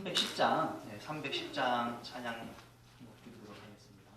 310장, 310장 찬양 드리도록 하겠습니다.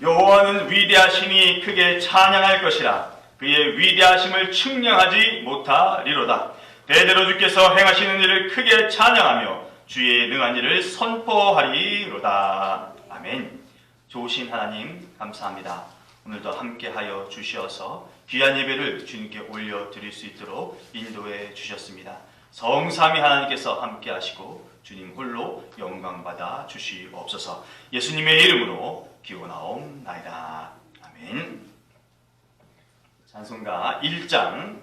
여호와는 위대하시니 크게 찬양할 것이라. 그의 위대하심을 측량하지 못하리로다. 대대로 주께서 행하시는 일을 크게 찬양하며 주의 능한 일을 선포하리로다. 아멘. 좋으신 하나님 감사합니다. 오늘도 함께하여 주시어서 귀한 예배를 주님께 올려드릴 수 있도록 인도해 주셨습니다. 성삼위 하나님께서 함께하시고 주님 홀로 영광받아 주시옵소서. 예수님의 이름으로 기원하옵나이다. 아멘. 찬송가 1장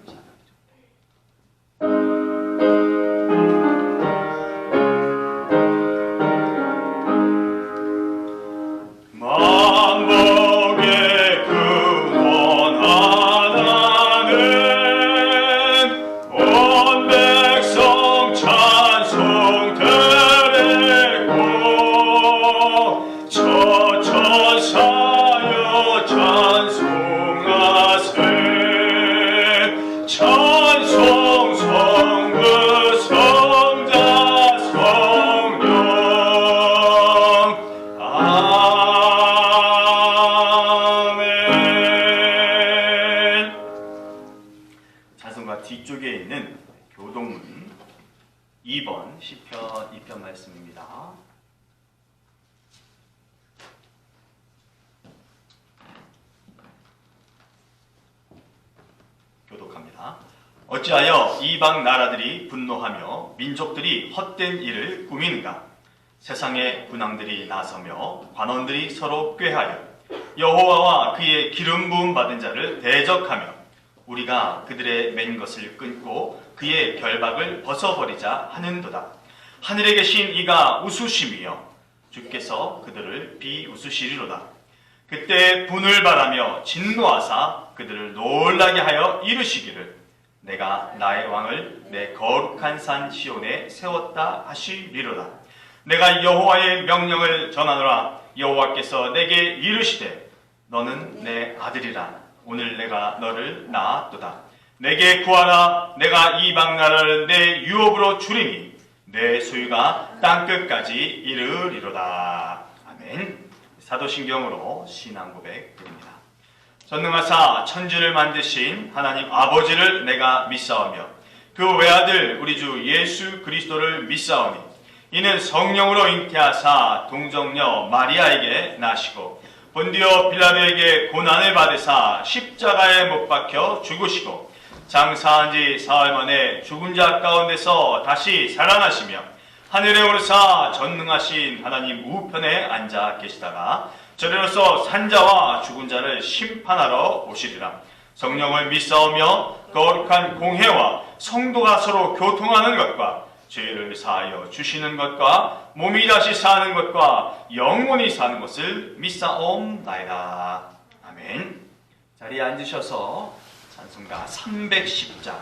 뒤쪽에 있는 교동문 2번 시편 2편 말씀입니다. 교독합니다. 어찌하여 이방 나라들이 분노하며 민족들이 헛된 일을 꾸미는가? 세상의 군왕들이 나서며 관원들이 서로 꾀하여 여호와와 그의 기름 부음 받은 자를 대적하며 우리가 그들의 맨 것을 끊고 그의 결박을 벗어버리자 하는도다. 하늘에 계신 이가 웃으심이여 주께서 그들을 비웃으시리로다. 그때 분을 바라며 진노하사 그들을 놀라게 하여 이르시기를 내가 나의 왕을 내 거룩한 산 시온에 세웠다 하시리로다. 내가 여호와의 명령을 전하노라. 여호와께서 내게 이르시되 너는 내 아들이라. 오늘 내가 너를 낳았도다. 내게 구하라. 내가 이방 나라를 내 유업으로 주리니 내 소유가 땅끝까지 이르리로다. 아멘. 사도신경으로 신앙 고백 드립니다. 전능하사 천지를 만드신 하나님 아버지를 내가 믿사오며 그 외아들 우리 주 예수 그리스도를 믿사오니 이는 성령으로 잉태하사 동정녀 마리아에게 나시고 본디오 빌라도에게 고난을 받으사 십자가에 못 박혀 죽으시고 장사한 지 사흘 만에 죽은 자 가운데서 다시 살아나시며 하늘에 오르사 전능하신 하나님 우편에 앉아 계시다가 저리로서 산자와 죽은 자를 심판하러 오시리라. 성령을 믿사오며 거룩한 공회와 성도가 서로 교통하는 것과 죄를 사하여 주시는 것과 몸이 다시 사는 것과 영원히 사는 것을 믿사옵나이다. 아멘. 자리에 앉으셔서 찬송가 310장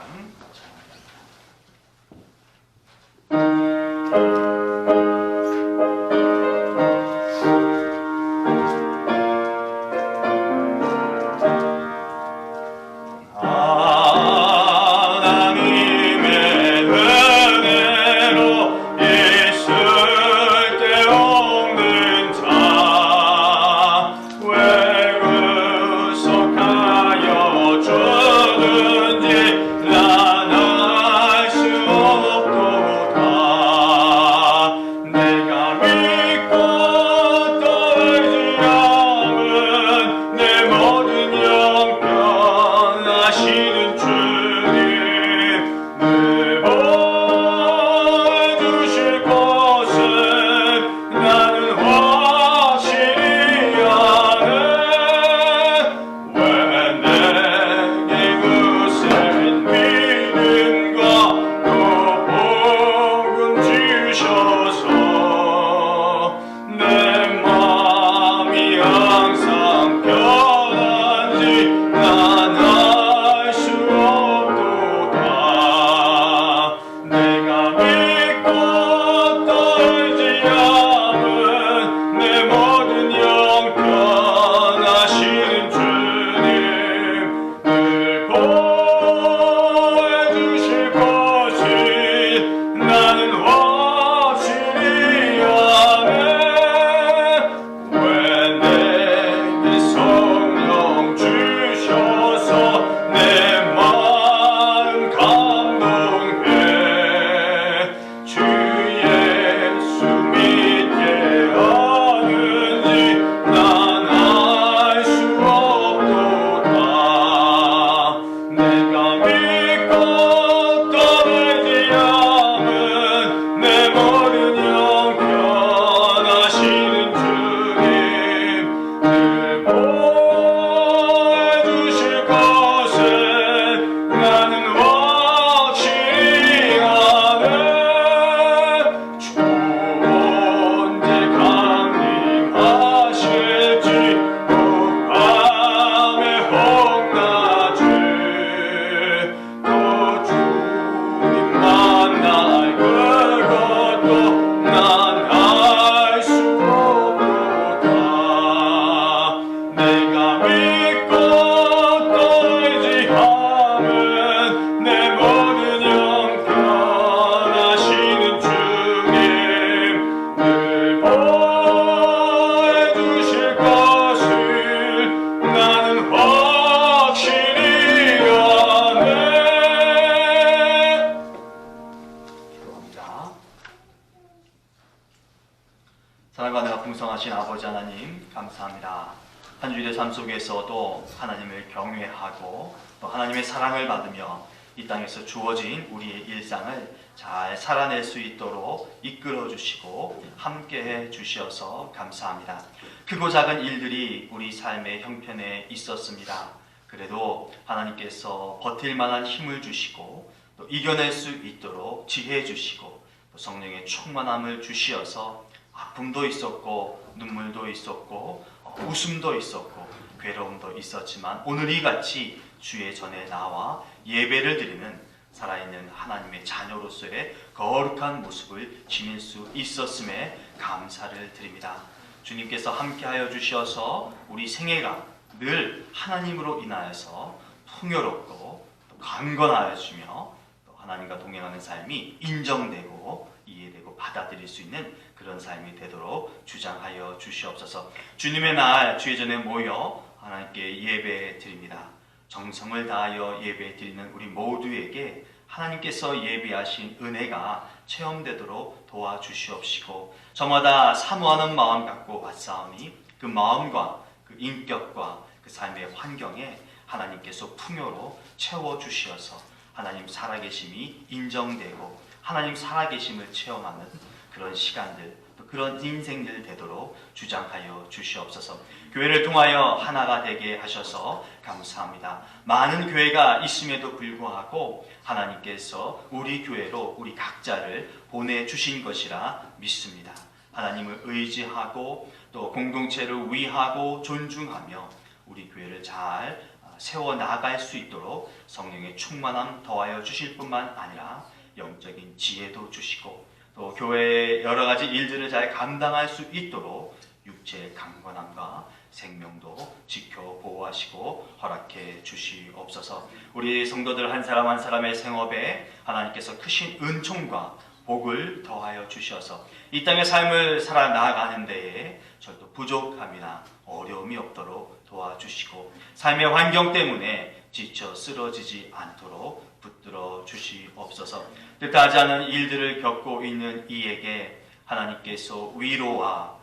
풍성하신 아버지 하나님 감사합니다. 한 주일의 삶 속에서도 하나님을 경외하고 또 하나님의 사랑을 받으며 이 땅에서 주어진 우리의 일상을 잘 살아낼 수 있도록 이끌어 주시고 함께해 주셔서 감사합니다. 크고 작은 일들이 우리 삶의 형편에 있었습니다. 그래도 하나님께서 버틸 만한 힘을 주시고 또 이겨낼 수 있도록 지혜 주시고 또 성령의 충만함을 주시어서 아픔도 있었고 눈물도 있었고 웃음도 있었고 괴로움도 있었지만 오늘 이같이 주의 전에 나와 예배를 드리는 살아있는 하나님의 자녀로서의 거룩한 모습을 지닐 수 있었음에 감사를 드립니다. 주님께서 함께하여 주셔서 우리 생애가 늘 하나님으로 인하여서 풍요롭고 강건하여 주며 또 하나님과 동행하는 삶이 인정되고 이해되고 받아들일 수 있는 그런 삶이 되도록 주장하여 주시옵소서. 주님의 날 주의 전에 모여 하나님께 예배 드립니다. 정성을 다하여 예배 드리는 우리 모두에게 하나님께서 예비하신 은혜가 체험되도록 도와주시옵시고, 저마다 사모하는 마음 갖고 맞사오니 그 마음과 그 인격과 그 삶의 환경에 하나님께서 풍요로 채워주시어서 하나님 살아계심이 인정되고 하나님 살아계심을 체험하는 그런 시간들, 또 그런 인생들 되도록 주장하여 주시옵소서. 교회를 통하여 하나가 되게 하셔서 감사합니다. 많은 교회가 있음에도 불구하고 하나님께서 우리 교회로 우리 각자를 보내주신 것이라 믿습니다. 하나님을 의지하고 또 공동체를 위하고 존중하며 우리 교회를 잘 세워나갈 수 있도록 성령의 충만함 더하여 주실 뿐만 아니라 영적인 지혜도 주시고 또 교회의 여러 가지 일들을 잘 감당할 수 있도록 육체의 강건함과 생명도 지켜 보호하시고 허락해 주시옵소서. 우리 성도들 한 사람 한 사람의 생업에 하나님께서 크신 은총과 복을 더하여 주셔서 이 땅의 삶을 살아나가는 데에 절도 부족함이나 어려움이 없도록 도와주시고 삶의 환경 때문에 지쳐 쓰러지지 않도록 붙들어 주시옵소서. 뜻하지 않은 일들을 겪고 있는 이에게 하나님께서 위로와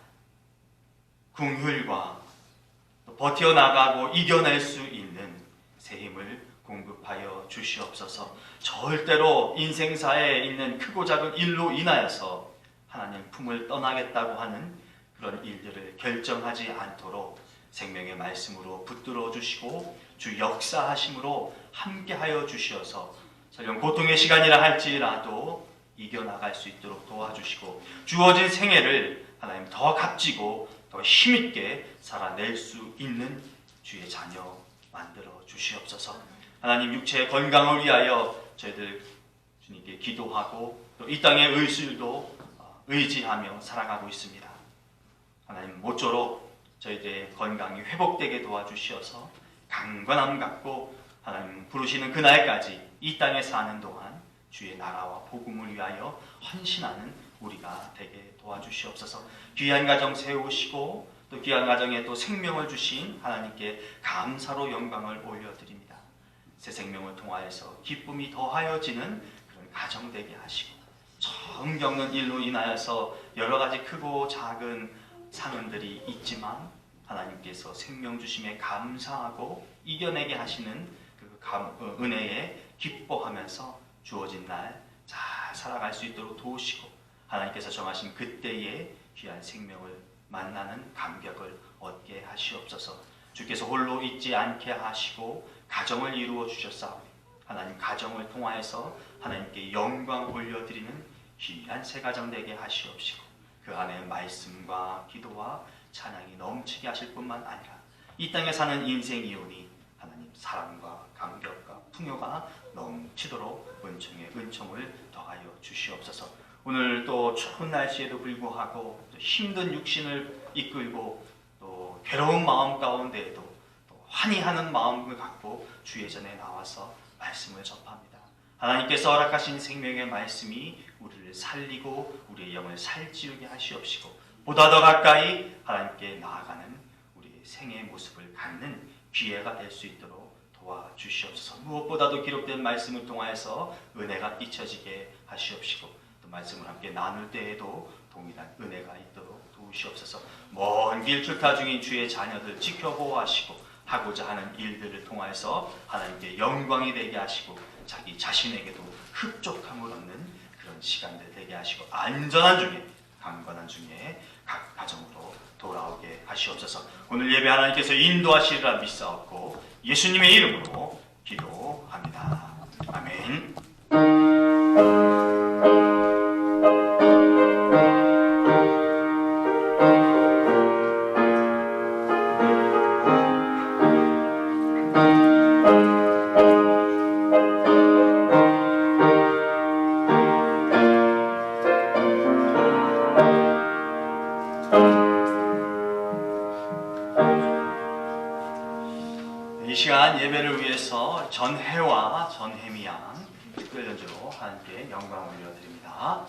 긍휼과 버텨나가고 이겨낼 수 있는 새 힘을 공급하여 주시옵소서. 절대로 인생사에 있는 크고 작은 일로 인하여서 하나님 품을 떠나겠다고 하는 그런 일들을 결정하지 않도록 생명의 말씀으로 붙들어 주시고 주 역사하심으로 함께하여 주시어서 설령 고통의 시간이라 할지라도 이겨나갈 수 있도록 도와주시고 주어진 생애를 하나님 더 값지고 더 힘있게 살아낼 수 있는 주의 자녀 만들어 주시옵소서. 하나님 육체의 건강을 위하여 저희들 주님께 기도하고 또 이 땅의 의술도 의지하며 살아가고 있습니다. 하나님 모쪼록 저희들의 건강이 회복되게 도와주시어서 강건함 갖고 하나님 부르시는 그날까지 이 땅에 사는 동안 주의 나라와 복음을 위하여 헌신하는 우리가 되게 도와주시옵소서. 귀한 가정 세우시고 또 귀한 가정에 또 생명을 주신 하나님께 감사로 영광을 올려드립니다. 새 생명을 통하여서 기쁨이 더하여지는 그런 가정 되게 하시고 처음 겪는 일로 인하여서 여러 가지 크고 작은 상흔들이 있지만 하나님께서 생명 주심에 감사하고 이겨내게 하시는 그 은혜에 기뻐하면서 주어진 날 잘 살아갈 수 있도록 도우시고 하나님께서 정하신 그때에 귀한 생명을 만나는 감격을 얻게 하시옵소서. 주께서 홀로 있지 않게 하시고 가정을 이루어 주셨사오니 하나님 가정을 통하여서 하나님께 영광 올려드리는 귀한 새 가정 되게 하시옵시고 그 안에 말씀과 기도와 찬양이 넘치게 하실 뿐만 아니라 이 땅에 사는 인생이오니 하나님 사랑과 감격과 풍요가 넘치도록 은총의 은총을 더하여 주시옵소서. 오늘 또 추운 날씨에도 불구하고 또 힘든 육신을 이끌고 또 괴로운 마음 가운데에도 또 환희하는 마음을 갖고 주의 전에 나와서 말씀을 접합니다. 하나님께서 허락하신 생명의 말씀이 우리를 살리고 우리의 영을 살찌우게 하시옵시고 보다 더 가까이 하나님께 나아가는 우리의 생의 모습을 갖는 기회가 될 수 있도록 도와주시옵소서. 무엇보다도 기록된 말씀을 통하여서 은혜가 비춰지게 하시옵시고 또 말씀을 함께 나눌 때에도 동일한 은혜가 있도록 도우시옵소서. 먼 길 출타 중인 주의 자녀들 지켜보호하시고 하고자 하는 일들을 통하여서 하나님께 영광이 되게 하시고 자기 자신에게도 흡족함을 얻는 그런 시간들 되게 하시고 안전한 중에 강건한 중에 각 가정으로 돌아오게 하시옵소서. 오늘 예배 하나님께서 인도하시리라 믿사옵고 예수님의 이름으로 기도합니다. 아멘. 예배를 위해서 전해와 전혜미 양 특별 연주로 하나님께 영광 올려드립니다.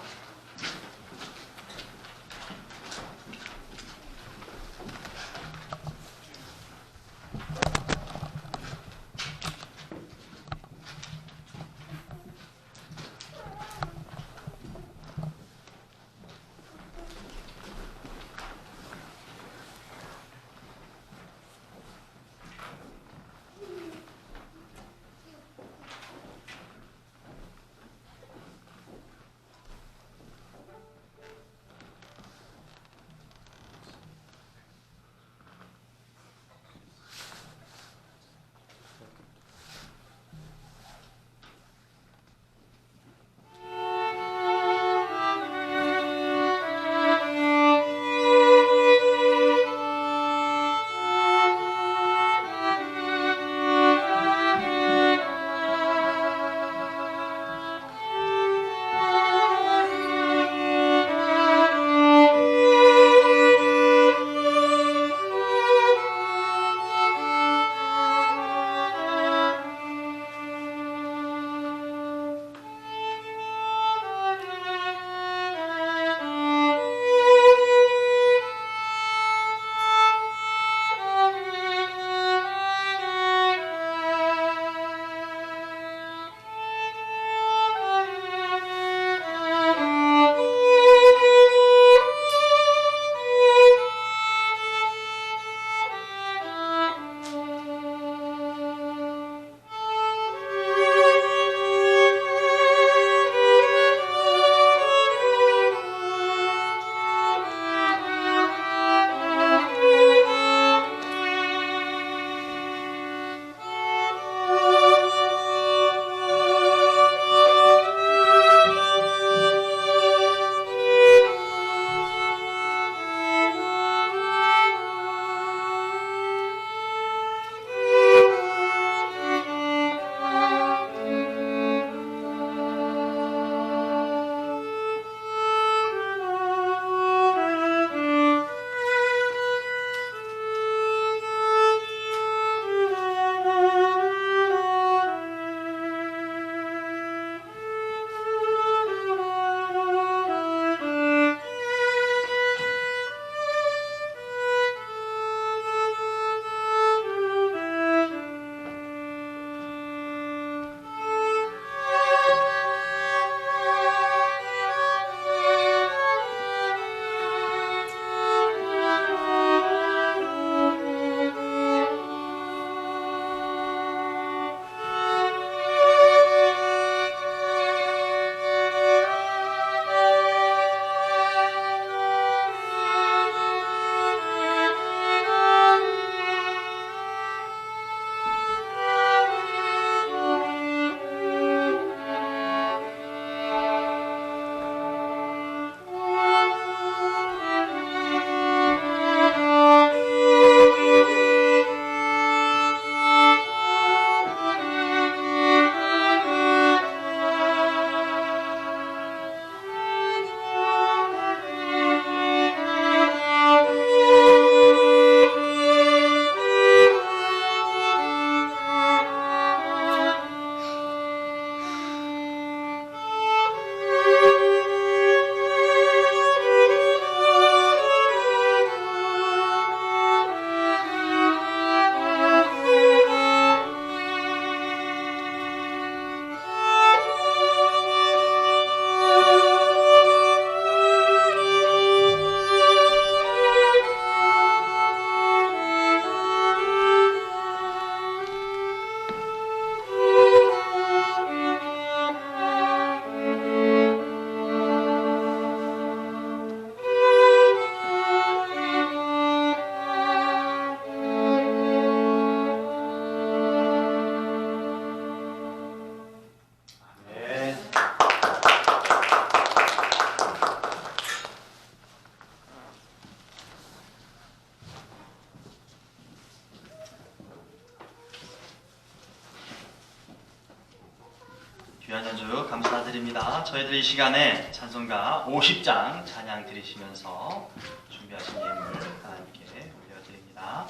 귀한 연주 감사드립니다. 저희들 이 시간에 찬송가 50장 찬양 드리시면서 준비하신 예물 하나님께 올려드립니다.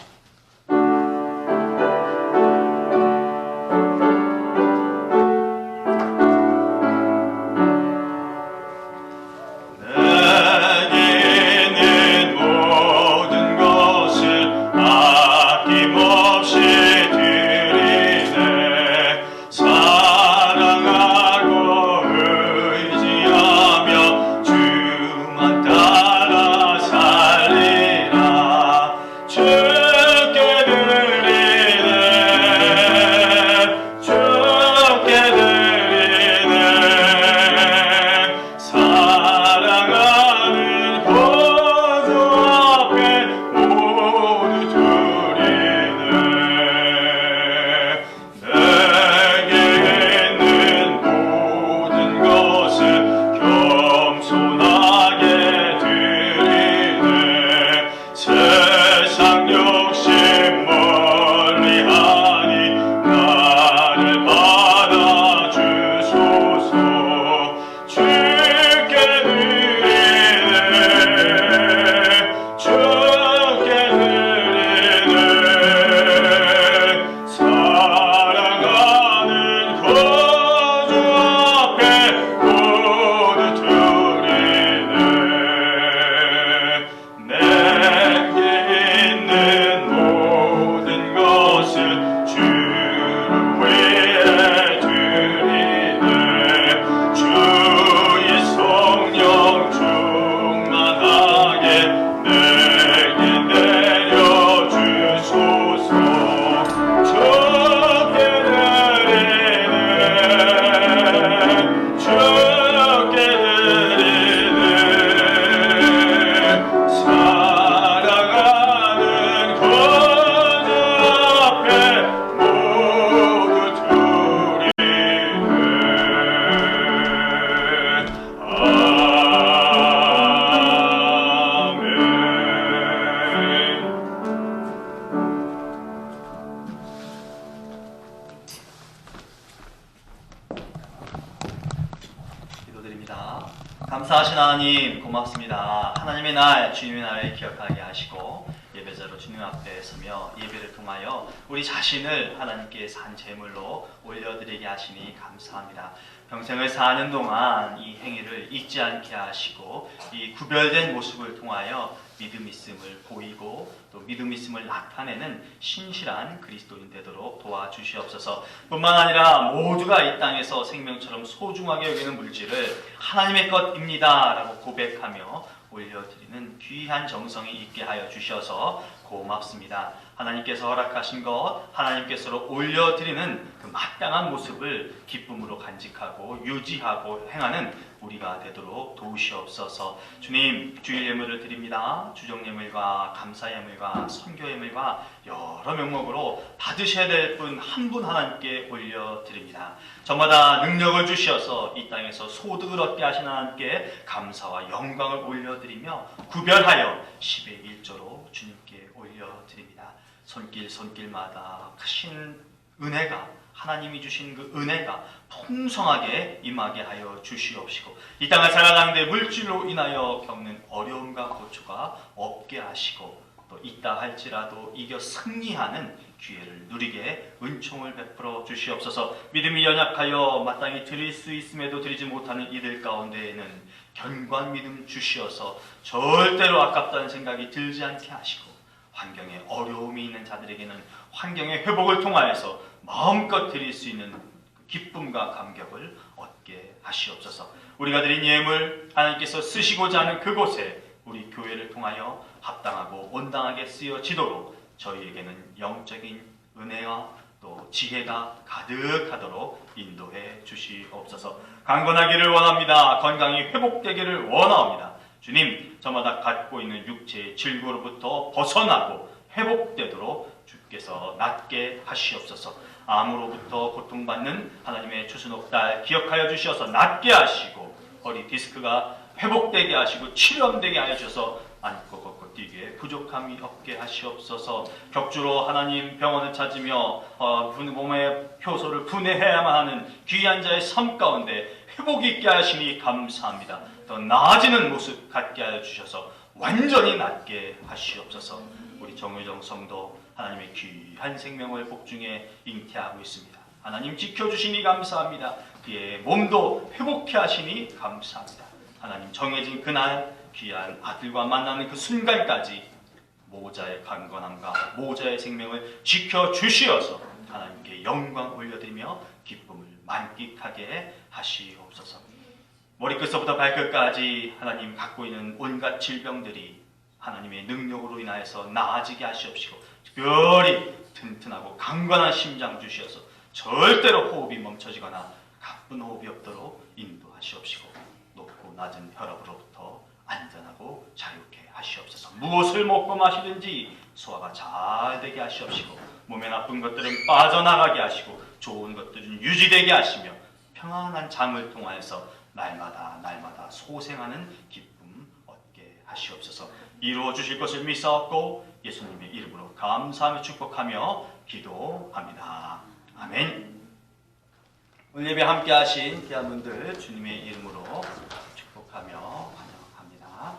기도하겠습니다. 감사하신 하나님 고맙습니다. 하나님의 날 주님의 날을 기억하게 하시고 예배자로 주님 앞에 서며 예배를 통하여 우리 자신을 하나님께 산 제물로 올려드리게 하시니 감사합니다. 평생을 사는 동안 이 행위를 잊지 않게 하시고 이 구별된 모습을 통하여 믿음 있음을 보이고 또 믿음 있음을 나타내는 신실한 그리스도인 되도록 도와주시옵소서. 뿐만 아니라 모두가 이 땅에서 생명처럼 소중하게 여기는 물질을 하나님의 것입니다 라고 고백하며 올려드리는 귀한 정성이 있게 하여 주셔서 고맙습니다. 하나님께서 허락하신 것, 하나님께서 올려드리는 그 마땅한 모습을 기쁨으로 간직하고 유지하고 행하는 우리가 되도록 도우시옵소서. 주님, 주일 예물을 드립니다. 주정 예물과 감사 예물과 선교 예물과 여러 명목으로 받으셔야 될 분 한 분 하나님께 올려드립니다. 저마다 능력을 주셔서 이 땅에서 소득을 얻게 하신 하나님께 감사와 영광을 올려드리며 구별하여 10의 1조로 주님께 올려드립니다. 손길마다 크신 은혜가 하나님이 주신 그 은혜가 풍성하게 임하게 하여 주시옵시고 이 땅을 살아가는데 물질로 인하여 겪는 어려움과 고초가 없게 하시고 또 있다 할지라도 이겨 승리하는 기회를 누리게 은총을 베풀어 주시옵소서. 믿음이 연약하여 마땅히 드릴 수 있음에도 드리지 못하는 이들 가운데에는 견고한 믿음 주시어서 절대로 아깝다는 생각이 들지 않게 하시고 환경에 어려움이 있는 자들에게는 환경의 회복을 통하여서 마음껏 드릴 수 있는 기쁨과 감격을 얻게 하시옵소서. 우리가 드린 예물 하나님께서 쓰시고자 하는 그곳에 우리 교회를 통하여 합당하고 온당하게 쓰여지도록 저희에게는 영적인 은혜와 또 지혜가 가득하도록 인도해 주시옵소서. 강건하기를 원합니다. 건강이 회복되기를 원합니다. 주님, 저마다 갖고 있는 육체의 질고로부터 벗어나고 회복되도록 주께서 낫게 하시옵소서. 암으로부터 고통받는 하나님의 추수녹달 기억하여 주셔서 낫게 하시고 허리 디스크가 회복되게 하시고 치료되게 하여 주셔서 앉고 걷고 뛰기에 부족함이 없게 하시옵소서. 격주로 하나님 병원을 찾으며 몸의 효소를 분해해야만 하는 귀한 자의 삶 가운데 회복이 있게 하시니 감사합니다. 더 나아지는 모습 갖게 하여 주셔서 완전히 낫게 하시옵소서. 우리 정의정 성도 하나님의 귀한 생명을 복중에 잉태하고 있습니다. 하나님 지켜주시니 감사합니다. 그의 몸도 회복해 하시니 감사합니다. 하나님 정해진 그날 귀한 아들과 만나는 그 순간까지 모자의 강건함과 모자의 생명을 지켜주시어서 하나님께 영광 올려드리며 기쁨을 만끽하게 하시옵소서. 머리끝서부터 발끝까지 하나님 갖고 있는 온갖 질병들이 하나님의 능력으로 인하여서 나아지게 하시옵시고 특별히 튼튼하고 강건한 심장 주시어서 절대로 호흡이 멈춰지거나 가쁜 호흡이 없도록 인도하시옵시고 높고 낮은 혈압으로부터 안전하고 자유케 하시옵소서. 무엇을 먹고 마시든지 소화가 잘 되게 하시옵시고 몸에 나쁜 것들은 빠져나가게 하시고 좋은 것들은 유지되게 하시며 평안한 잠을 통하여서 날마다 소생하는 기쁨 얻게 하시옵소서. 이루어 주실 것을 믿사옵고 예수님의 이름으로 감사하며 축복하며 기도합니다. 아멘. 오늘 예배 함께 하신 귀한 분들 주님의 이름으로 축복하며 환영합니다.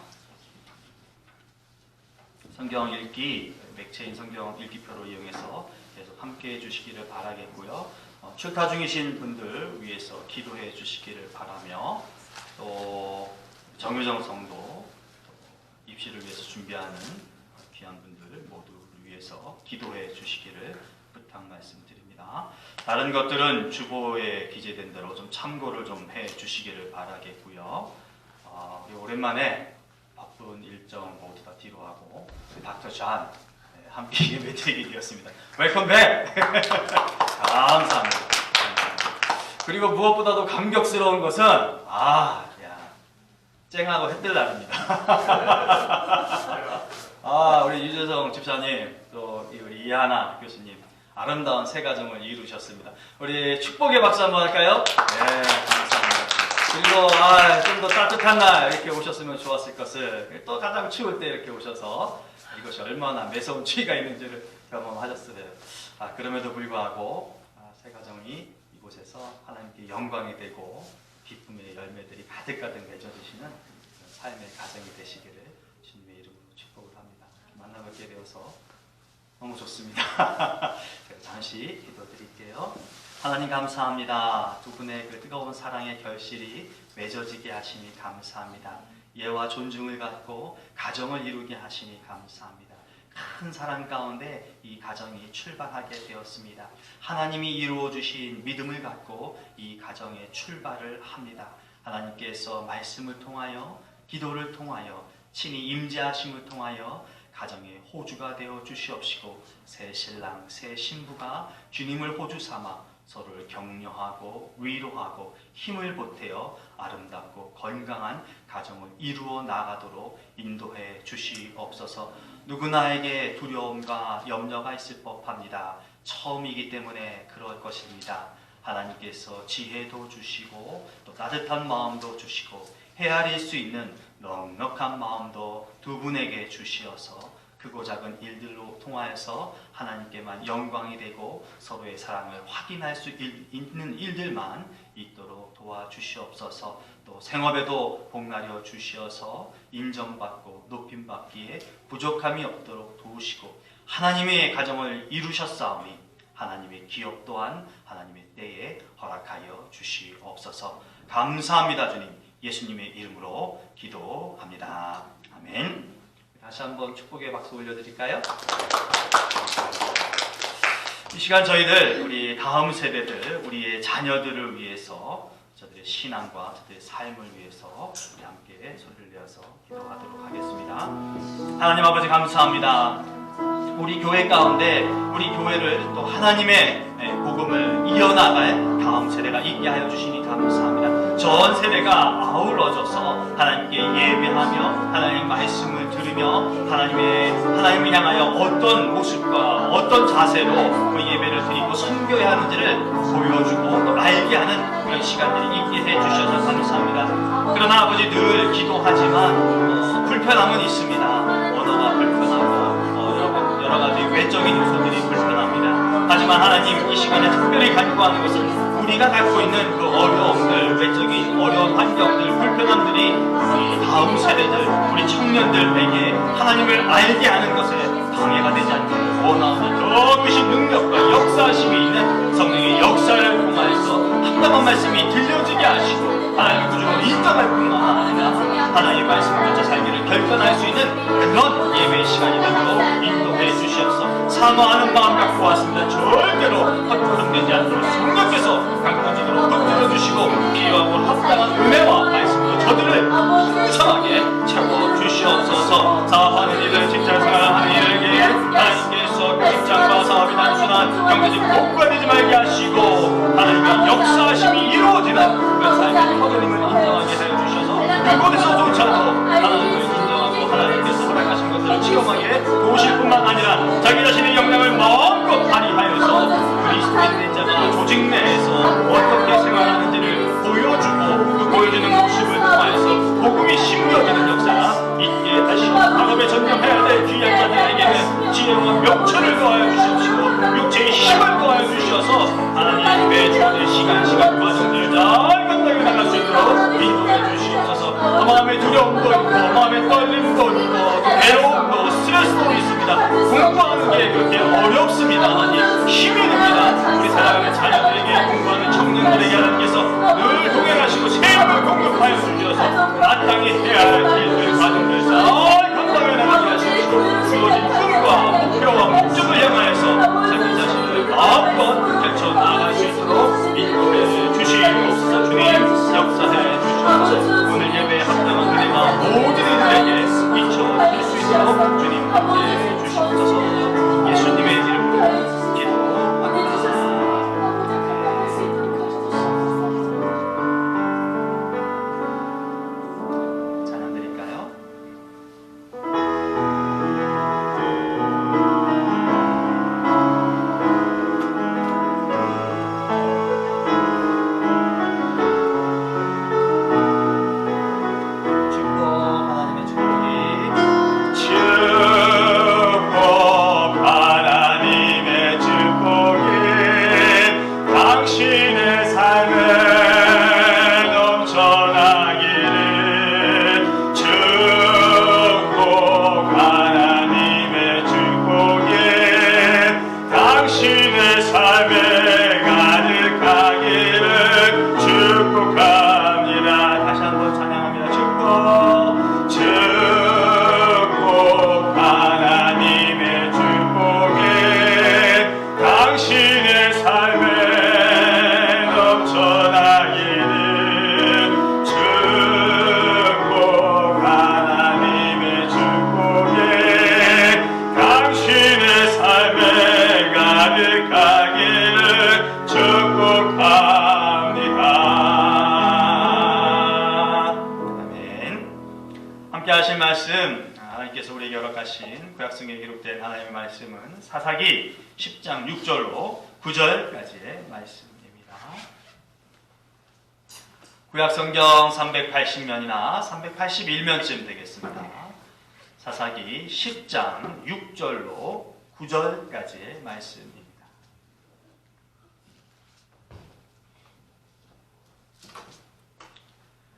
성경 읽기, 맥체인 성경 읽기표로 이용해서 계속 함께 해주시기를 바라겠고요. 출타 중이신 분들 위해서 기도해 주시기를 바라며 또 정유정 성도 입시를 위해서 준비하는 귀한 분들 모두를 위해서 기도해 주시기를 부탁 말씀드립니다. 다른 것들은 주보에 기재된 대로 좀 참고를 좀 해 주시기를 바라겠고요. 우리 오랜만에 바쁜 일정 모두 다 뒤로 하고 닥터 잔 함께 예배드리게 되었습니다. 웰컴 백! 감사합니다. 그리고 무엇보다도 감격스러운 것은 쨍하고 햇들날입니다. 우리 유재성 집사님 또 우리 이하나 교수님 아름다운 새 가정을 이루셨습니다. 우리 축복의 박수 한번 할까요? 네, 감사합니다. 그리고 좀 더 따뜻한 날 이렇게 오셨으면 좋았을 것을 또 가장 추울 때 이렇게 오셔서 이것이 얼마나 매서운 추위가 있는지를 경험하셨어요. 그럼에도 불구하고 새 가정이 이곳에서 하나님께 영광이 되고 기쁨의 열매들이 가득가득 맺어지시는 삶의 가정이 되시기를 주님의 이름으로 축복을 합니다. 만나뵙게 되어서 너무 좋습니다. 제가 잠시 기도드릴게요. 하나님 감사합니다. 두 분의 그 뜨거운 사랑의 결실이 맺어지게 하시니 감사합니다. 예와 존중을 갖고 가정을 이루게 하시니 감사합니다. 큰 사랑 가운데 이 가정이 출발하게 되었습니다. 하나님이 이루어 주신 믿음을 갖고 이 가정에 출발을 합니다. 하나님께서 말씀을 통하여 기도를 통하여 친히 임재하심을 통하여 가정의 호주가 되어 주시옵시고 새 신랑 새 신부가 주님을 호주 삼아 서로를 격려하고 위로하고 힘을 보태어 아름답고 건강한 가정을 이루어 나가도록 인도해 주시옵소서. 누구나에게 두려움과 염려가 있을 법합니다. 처음이기 때문에 그럴 것입니다. 하나님께서 지혜도 주시고 또 따뜻한 마음도 주시고 헤아릴 수 있는 넉넉한 마음도 두 분에게 주시어서 크고 작은 일들로 통하여서 하나님께만 영광이 되고 서로의 사랑을 확인할 수 있는 일들만 있도록 도와주시옵소서. 또 생업에도 복나려 주시어서 인정받고 높임받기에 부족함이 없도록 도우시고 하나님의 가정을 이루셨사오니 하나님의 기업 또한 하나님의 때에 허락하여 주시옵소서. 감사합니다. 주님 예수님의 이름으로 기도합니다. 아멘. 다시 한번 축복의 박수 올려드릴까요? 이 시간 저희들 우리 다음 세대들 우리의 자녀들을 위해서 저들의 신앙과 저들의 삶을 위해서 우리 함께 소리를 내어서 기도하도록 하겠습니다. 하나님 아버지 감사합니다. 우리 교회 가운데 우리 교회를 또 하나님의 복음을 이어나갈 다음 세대가 있게 하여 주시니 감사합니다. 전 세대가 아우러져서 하나님께 예배하며 하나님의 말씀을 들으며 하나님을 향하여 어떤 모습과 어떤 자세로 우리 예배를 드리고 섬겨야 하는지를 보여주고 또 알게 하는 그런 시간들이 있게 해주셔서 감사합니다. 그러나 아버지 늘 기도하지만 불편함은 있습니다. 언어가 불편하고 여러 가지 외적인 요소들이 불편합니다. 하지만 하나님 이 시간에 특별히 간구하는 것은 우리가 갖고 있는 그 어려움들, 외적인 어려운 환경들, 불편함들이 우리 다음 세대들, 우리 청년들에게 하나님을 알게 하는 것에 방해가 되지 않기를 원하오니 더 크신 능력과 역사하심이 있는 성령의 역사를 통하여서 합당한 말씀이 들려지게 하시고 하나님의 구주를 인정할 뿐만 아니라 하나님의 말씀을 쫓아 살기를 결단할 수 있는 그런 예배의 시간이 되도록 인도해 주시옵소서. 사모하는 마음 갖고 왔습니다. 절대로 헛걸음되지 않도록 성령께서 강구지도록 붙들어 주시고 필요하고 합당한 은혜와 말씀으로 저들을 풍성하게 채워 주시옵소서. 사업하는 일을 직장 생활하는 일에게 하나님께서 직장과 사업이 단순한 경제적 복구가 되지 말게 하시고 하나님의 역사하심이 이루어지는 그 삶의 터전임을 인정하게 하여 주셔서 그곳에서조차도 하나님을 인정하고 하나님께서 허락하신 것들을 체험하게 도우실 뿐만 아니라 자기 자신의 역량을 마음껏 발휘하여서 그리스도인된 자가 조직 내에서 어떻게 생활하는지를 보여주고 그 보여주는 모습을 통하여서 복음이 심겨지는 역사가 있게 하시고 작업에 전념해야 될 귀한 자들에게는 지혜와 명철을 더하여 주시옵시고 육체의 힘을 더하여 주셔서 하나님 매주의 시간 과정들을 잘 감당해 나갈 수 있도록 인도해 주시옵소서. 마음의 두려움도 있고 마음의 떨림도 있고 괴로움도 스트레스도 있습니다. 공부하는 게 그렇게 어렵습니다. 하나님 힘이 듭니다. 우리 사랑하는 자녀들에게 공부하는 청년들에게 하나님께서 늘 동행하시고 세움을 공급하여 주셔서 마땅히 해야 할 일들 과정들 잘 감당해 나가게 하시옵시고 주어진 꿈과 목표와 목적을 향하여서 자기 자신을 마음껏 펼쳐 나아갈 수 있도록 인도해 주시옵소서. 주님 역사해 주시옵소서. 오늘 예배에 합당한 은혜가 모든 이들에게 미쳐질 수 있도록 주님 함께해 주시옵소서. 예수님의 이름으로 기도합니다. 말씀, 하나님께서 우리에게 허락하신 구약성경에 기록된 하나님의 말씀은 사사기 10장 6절로 9절까지의 말씀입니다. 구약성경 380면이나 381면쯤 되겠습니다. 사사기 10장 6절로 9절까지의 말씀입니다.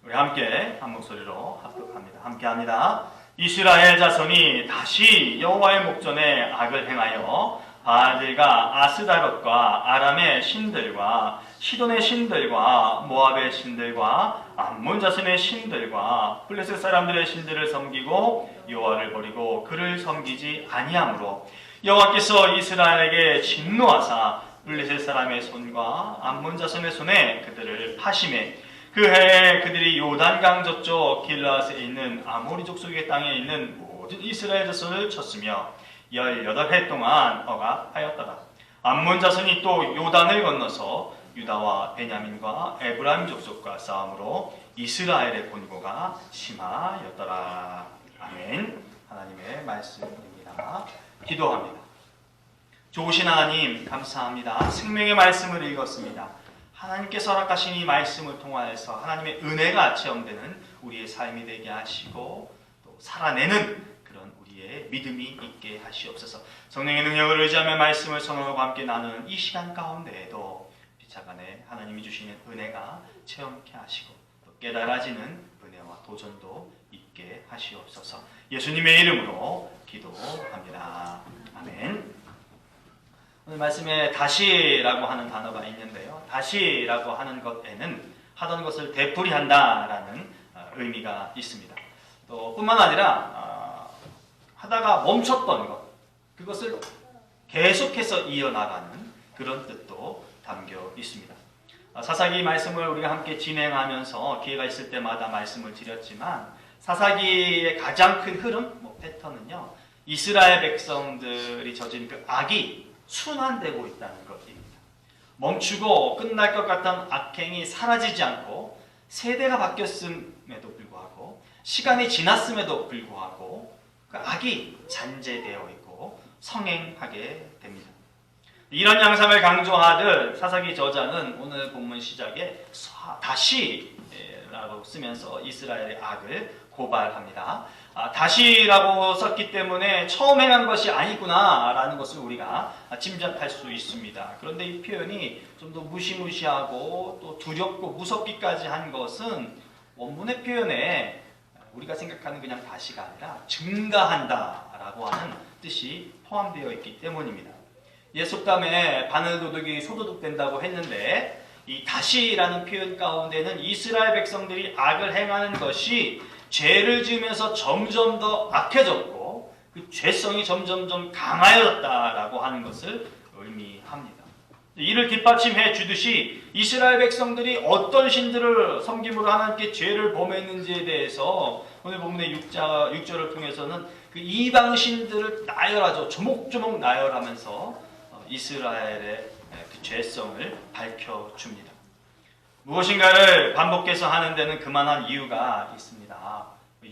우리 함께 한 목소리로 합독합니다. 함께합니다. 이스라엘 자손이 다시 여호와의 목전에 악을 행하여 바알들과 아스다롯과 아람의 신들과 시돈의 신들과 모압의 신들과 암몬 자손의 신들과 블레셋 사람들의 신들을 섬기고 여호와를 버리고 그를 섬기지 아니하므로 여호와께서 이스라엘에게 진노하사 블레셋 사람의 손과 암몬 자손의 손에 그들을 파심해 그 해에 그들이 요단강 저쪽 길라앗에 있는 아모리 족속의 땅에 있는 모든 이스라엘 자손을 쳤으며 18해 동안 억압하였더라. 암몬 자손이 또 요단을 건너서 유다와 베냐민과 에브라임 족속과 싸움으로 이스라엘의 곤고가 심하였더라. 아멘. 하나님의 말씀입니다. 기도합니다. 좋으신 하나님 감사합니다. 생명의 말씀을 읽었습니다. 하나님께서 허락하신 이 말씀을 통하여서 하나님의 은혜가 체험되는 우리의 삶이 되게 하시고 또 살아내는 그런 우리의 믿음이 있게 하시옵소서. 성령의 능력을 의지하며 말씀을 성령과 함께 나누는 이 시간 가운데에도 피차간에 하나님이 주시는 은혜가 체험케 하시고 또 깨달아지는 은혜와 도전도 있게 하시옵소서. 예수님의 이름으로 기도합니다. 아멘. 오늘 말씀에 다시라고 하는 단어가 있는데요. 다시라고 하는 것에는 하던 것을 되풀이한다라는 의미가 있습니다. 또 뿐만 아니라 하다가 멈췄던 것, 그것을 계속해서 이어나가는 그런 뜻도 담겨 있습니다. 사사기 말씀을 우리가 함께 진행하면서 기회가 있을 때마다 말씀을 드렸지만 사사기의 가장 큰 흐름, 패턴은요. 이스라엘 백성들이 저진 그 악이 순환되고 있다는 것입니다. 멈추고 끝날 것 같던 악행이 사라지지 않고 세대가 바뀌었음에도 불구하고 시간이 지났음에도 불구하고 그 악이 잔재되어 있고 성행하게 됩니다. 이런 양상을 강조하듯 사사기 저자는 오늘 본문 시작에 다시라고 쓰면서 이스라엘의 악을 고발합니다. 다시라고 썼기 때문에 처음 행한 것이 아니구나라는 것을 우리가 짐작할 수 있습니다. 그런데 이 표현이 좀 더 무시무시하고 또 두렵고 무섭기까지 한 것은 원문의 표현에 우리가 생각하는 그냥 다시가 아니라 증가한다라고 하는 뜻이 포함되어 있기 때문입니다. 옛 속담에 바늘도둑이 소도둑된다고 했는데 이 다시라는 표현 가운데는 이스라엘 백성들이 악을 행하는 것이 죄를 지으면서 점점 더 악해졌고 그 죄성이 점점점 강하여졌다라고 하는 것을 의미합니다. 이를 뒷받침해 주듯이 이스라엘 백성들이 어떤 신들을 섬김으로 하나님께 죄를 범했는지에 대해서 오늘 본문의 6절을 통해서는 그 이방 신들을 나열하죠. 조목조목 나열하면서 이스라엘의 그 죄성을 밝혀줍니다. 무엇인가를 반복해서 하는 데는 그만한 이유가 있습니다.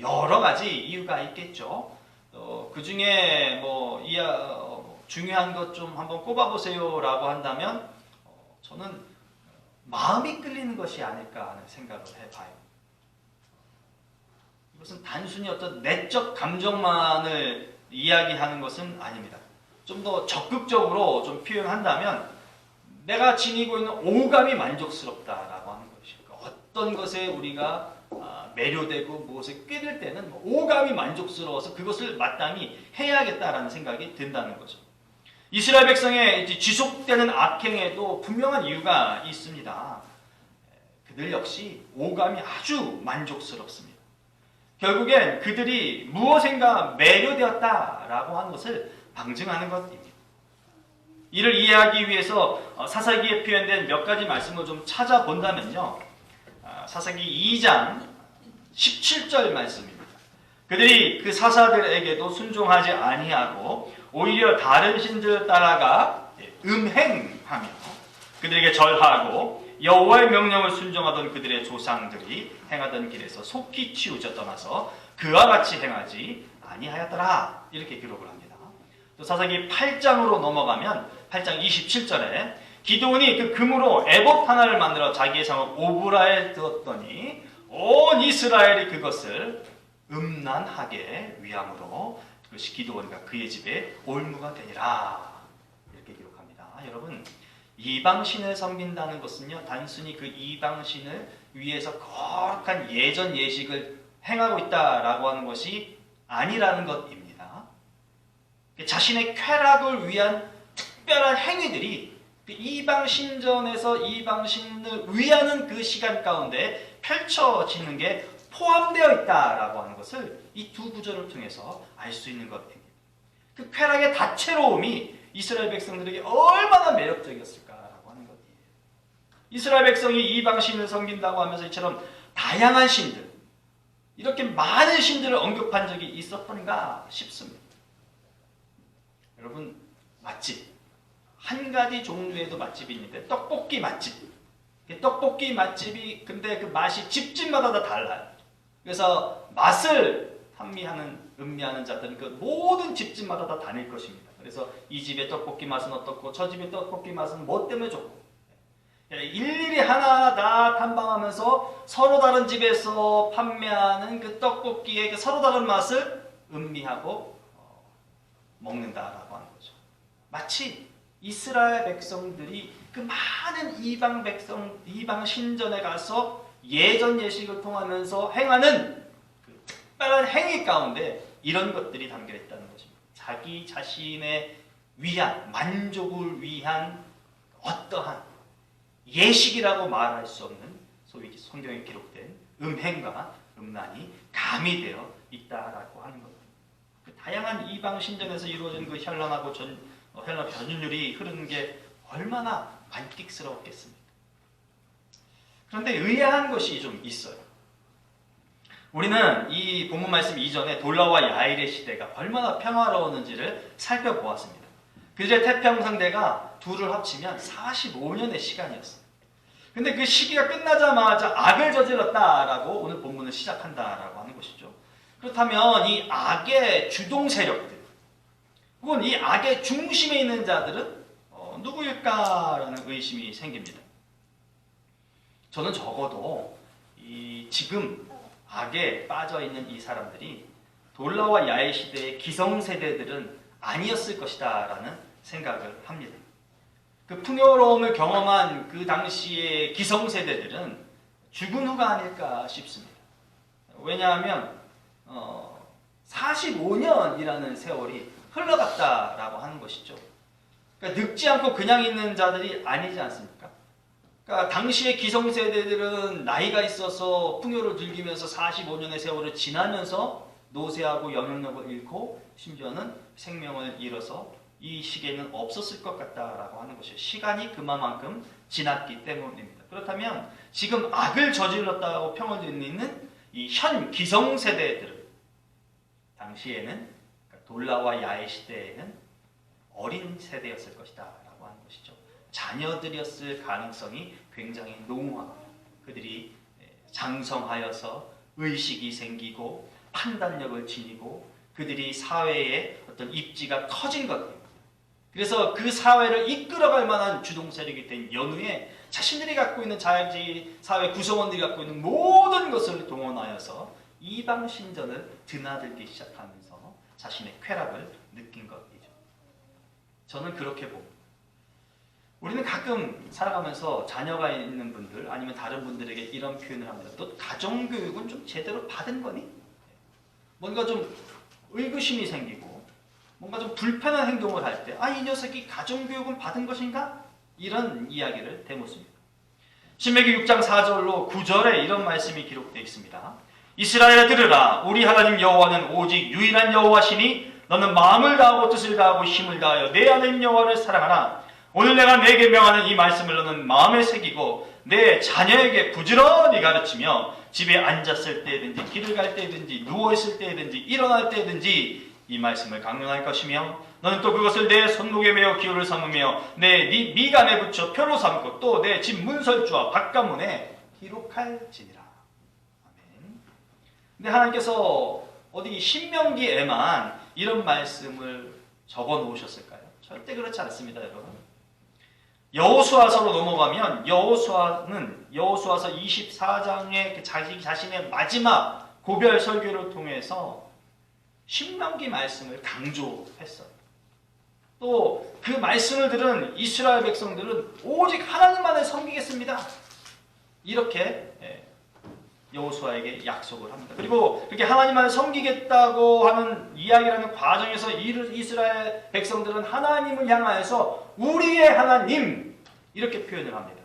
여러 가지 이유가 있겠죠. 그 중에 중요한 것 좀 한번 꼽아보세요라고 한다면 저는 마음이 끌리는 것이 아닐까 하는 생각을 해봐요. 이것은 단순히 어떤 내적 감정만을 이야기하는 것은 아닙니다. 좀 더 적극적으로 좀 표현한다면 내가 지니고 있는 오감이 만족스럽다라고 하는 것입니다. 어떤 것에 우리가 매료되고 무엇에 끌릴 때는 오감이 만족스러워서 그것을 마땅히 해야겠다라는 생각이 든다는 거죠. 이스라엘 백성의 지속되는 악행에도 분명한 이유가 있습니다. 그들 역시 오감이 아주 만족스럽습니다. 결국엔 그들이 무엇인가 매료되었다라고 하는 것을 방증하는 것입니다. 이를 이해하기 위해서 사사기에 표현된 몇 가지 말씀을 좀 찾아본다면요. 사사기 2장 17절 말씀입니다. 그들이 그 사사들에게도 순종하지 아니하고 오히려 다른 신들을 따라가 음행하며 그들에게 절하고 여호와의 명령을 순종하던 그들의 조상들이 행하던 길에서 속히 치우쳐 떠나서 그와 같이 행하지 아니하였더라. 이렇게 기록을 합니다. 또 사사기 8장으로 넘어가면 8장 27절에 기드온이 그 금으로 에봇 하나를 만들어 자기의 성읍 오브라에 두었더니 온 이스라엘이 그것을 음란하게 위함으로 그것이 기드온과 그의 집에 올무가 되니라. 이렇게 기록합니다. 여러분, 이방신을 섬긴다는 것은요, 단순히 그 이방신을 위해서 거룩한 예전 예식을 행하고 있다라고 하는 것이 아니라는 것입니다. 자신의 쾌락을 위한 특별한 행위들이 그 이방신전에서 이방신을 위하는 그 시간 가운데 펼쳐지는 게 포함되어 있다라고 하는 것을 이 두 구절을 통해서 알 수 있는 것입니다. 그 쾌락의 다채로움이 이스라엘 백성들에게 얼마나 매력적이었을까라고 하는 것이에요. 이스라엘 백성이 이방신을 섬긴다고 하면서 이처럼 다양한 신들, 이렇게 많은 신들을 언급한 적이 있었던가 싶습니다. 여러분, 맛집 한 가지 종류에도 맛집이 있는데 떡볶이 맛집. 떡볶이 맛집이 근데 그 맛이 집집마다 다 달라요. 그래서 맛을 음미하는 자들은 그 모든 집집마다 다 다닐 것입니다. 그래서 이 집의 떡볶이 맛은 어떻고 저 집의 떡볶이 맛은 뭐 때문에 좋고 일일이 하나하나 다 탐방하면서 서로 다른 집에서 판매하는 그 떡볶이의 그 서로 다른 맛을 음미하고 먹는다라고 하는 거죠. 마치 이스라엘 백성들이 그 많은 이방 신전에 가서 예전 예식을 통하면서 행하는 그 특별한 행위 가운데 이런 것들이 담겨 있다는 것입니다. 자기 자신의 위한, 만족을 위한 어떠한 예식이라고 말할 수 없는 소위 성경에 기록된 음행과 음란이 가미되어 있다라고 하는 겁니다. 그 다양한 이방 신전에서 이루어진 그 현란하고 현란 변율이 흐르는 게 얼마나 만끽스러웠겠습니까? 그런데 의아한 것이 좀 있어요. 우리는 이 본문 말씀 이전에 돌라와 야일의 시대가 얼마나 평화로웠는지를 살펴보았습니다. 그제 태평성대가 둘을 합치면 45년의 시간이었어요. 근데 그 시기가 끝나자마자 악을 저질렀다라고 오늘 본문을 시작한다라고 하는 것이죠. 그렇다면 이 악의 주동 세력들, 혹은 이 악의 중심에 있는 자들은 누구일까라는 의심이 생깁니다. 저는 적어도 지금 악에 빠져있는 이 사람들이 돌라와 야일 시대의 기성세대들은 아니었을 것이다 라는 생각을 합니다. 그 풍요로움을 경험한 그 당시의 기성세대들은 죽은 후가 아닐까 싶습니다. 왜냐하면 45년이라는 세월이 흘러갔다라고 하는 것이죠. 그러니까 늙지 않고 그냥 있는 자들이 아니지 않습니까? 그러니까 당시의 기성세대들은 나이가 있어서 풍요를 즐기면서 45년의 세월을 지나면서 노쇠하고 영향력을 잃고 심지어는 생명을 잃어서 이 시기에는 없었을 것 같다라고 하는 것이에요. 시간이 그만큼 지났기 때문입니다. 그렇다면 지금 악을 저질렀다고 평을 듣는 이 현 기성세대들은 당시에는 돌라와 야의 시대에는 어린 세대였을 것이다 라고 하는 것이죠. 자녀들이었을 가능성이 굉장히 농후합니다. 그들이 장성하여서 의식이 생기고 판단력을 지니고 그들이 사회에 어떤 입지가 커진 것입니다. 그래서 그 사회를 이끌어갈 만한 주동 세력이 된 연후에 자신들이 갖고 있는 자기 사회 구성원들이 갖고 있는 모든 것을 동원하여서 이방 신전을 드나들기 시작하면서 자신의 쾌락을 느낀 것이죠. 저는 그렇게 봅니다. 우리는 가끔 살아가면서 자녀가 있는 분들 아니면 다른 분들에게 이런 표현을 합니다. 너 가정교육은 좀 제대로 받은 거니? 뭔가 좀 의구심이 생기고 뭔가 좀 불편한 행동을 할 때 이 녀석이 가정교육은 받은 것인가? 이런 이야기를 대묻습니다. 신명기 6장 4절로 9절에 이런 말씀이 기록되어 있습니다. 이스라엘아 들으라. 우리 하나님 여호와는 오직 유일한 여호와시니 너는 마음을 다하고 뜻을 다하고 힘을 다하여 내 하나님 여호와를 사랑하라. 오늘 내가 내게 명하는 이 말씀을 너는 마음에 새기고 내 자녀에게 부지런히 가르치며 집에 앉았을 때든지 길을 갈 때든지 누워있을 때든지 일어날 때든지 이 말씀을 강론할 것이며 너는 또 그것을 내 손목에 메어 기호를 삼으며 내 미간에 붙여 표로 삼고 또 내 집 문설주와 바깥문에 기록할지니라. 아멘. 근데 하나님께서 어디 신명기에만 이런 말씀을 적어 놓으셨을까요? 절대 그렇지 않습니다, 여러분. 여호수아서로 넘어가면 여호수아서 24장의 자기 자신의 마지막 고별 설교를 통해서 신명기 말씀을 강조했어요. 또 그 말씀을 들은 이스라엘 백성들은 오직 하나님만을 섬기겠습니다. 이렇게 여호수아에게 약속을 합니다. 그리고 그렇게 하나님만을 섬기겠다고 하는 이야기라는 과정에서 이스라엘 백성들은 하나님을 향하여서 우리의 하나님 이렇게 표현을 합니다.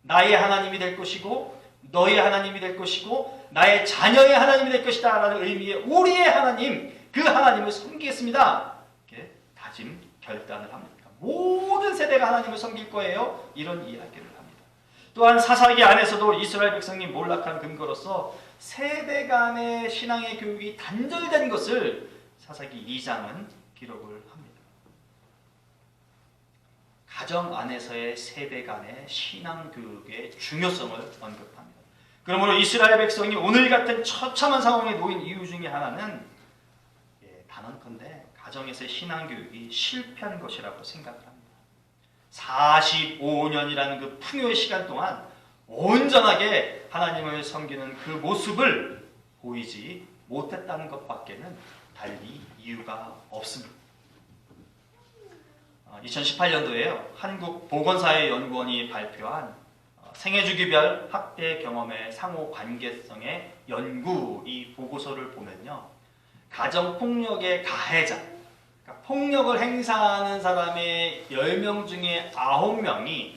나의 하나님이 될 것이고 너의 하나님이 될 것이고 나의 자녀의 하나님이 될 것이다 라는 의미의 우리의 하나님, 그 하나님을 섬기겠습니다. 이렇게 다짐, 결단을 합니다. 모든 세대가 하나님을 섬길 거예요. 이런 이야기를 합니다. 또한 사사기 안에서도 이스라엘 백성이 몰락한 근거로서 세대 간의 신앙의 교육이 단절된 것을 사사기 2장은 기록을 합니다. 가정 안에서의 세대 간의 신앙 교육의 중요성을 언급합니다. 그러므로 이스라엘 백성이 오늘 같은 처참한 상황에 놓인 이유 중에 하나는 단언컨대 가정에서의 신앙 교육이 실패한 것이라고 생각을 합니다. 45년이라는 그 풍요의 시간 동안 온전하게 하나님을 섬기는 그 모습을 보이지 못했다는 것밖에는 달리 이유가 없습니다. 2018년도에요. 한국보건사회연구원이 발표한 생애주기별 학대 경험의 상호 관계성의 연구 이 보고서를 보면요. 가정폭력의 가해자, 그러니까 폭력을 행사하는 사람의 10명 중에 9명이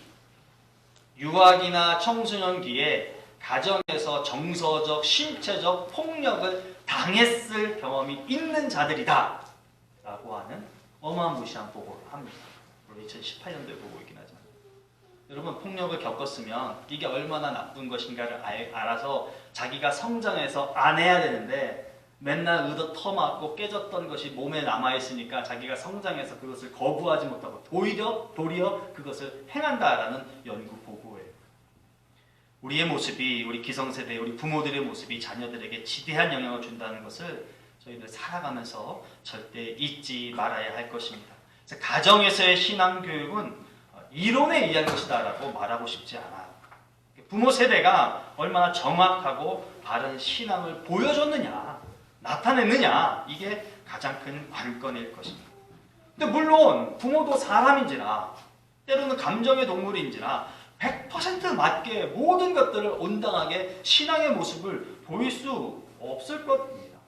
유아기나 청소년기에 가정에서 정서적, 신체적 폭력을 당했을 경험이 있는 자들이다 라고 하는 어마무시한 보고를 합니다. 물론 2018년도에 보고이긴 하지만 여러분, 폭력을 겪었으면 이게 얼마나 나쁜 것인가를 알아서 자기가 성장해서 안 해야 되는데 맨날 의도 터맞고 깨졌던 것이 몸에 남아있으니까 자기가 성장해서 그것을 거부하지 못하고 도리어 그것을 행한다라는 연구 보고예요. 우리의 모습이, 우리 기성세대, 우리 부모들의 모습이 자녀들에게 지대한 영향을 준다는 것을 저희들 살아가면서 절대 잊지 말아야 할 것입니다. 그래서 가정에서의 신앙교육은 이론에 의한 것이다 라고 말하고 싶지 않아요. 부모 세대가 얼마나 정확하고 바른 신앙을 보여줬느냐, 나타냈느냐, 이게 가장 큰 관건일 것입니다. 근데 물론 부모도 사람인지라 때로는 감정의 동물인지라 100% 맞게 모든 것들을 온당하게 신앙의 모습을 보일 수 없을 겁니다.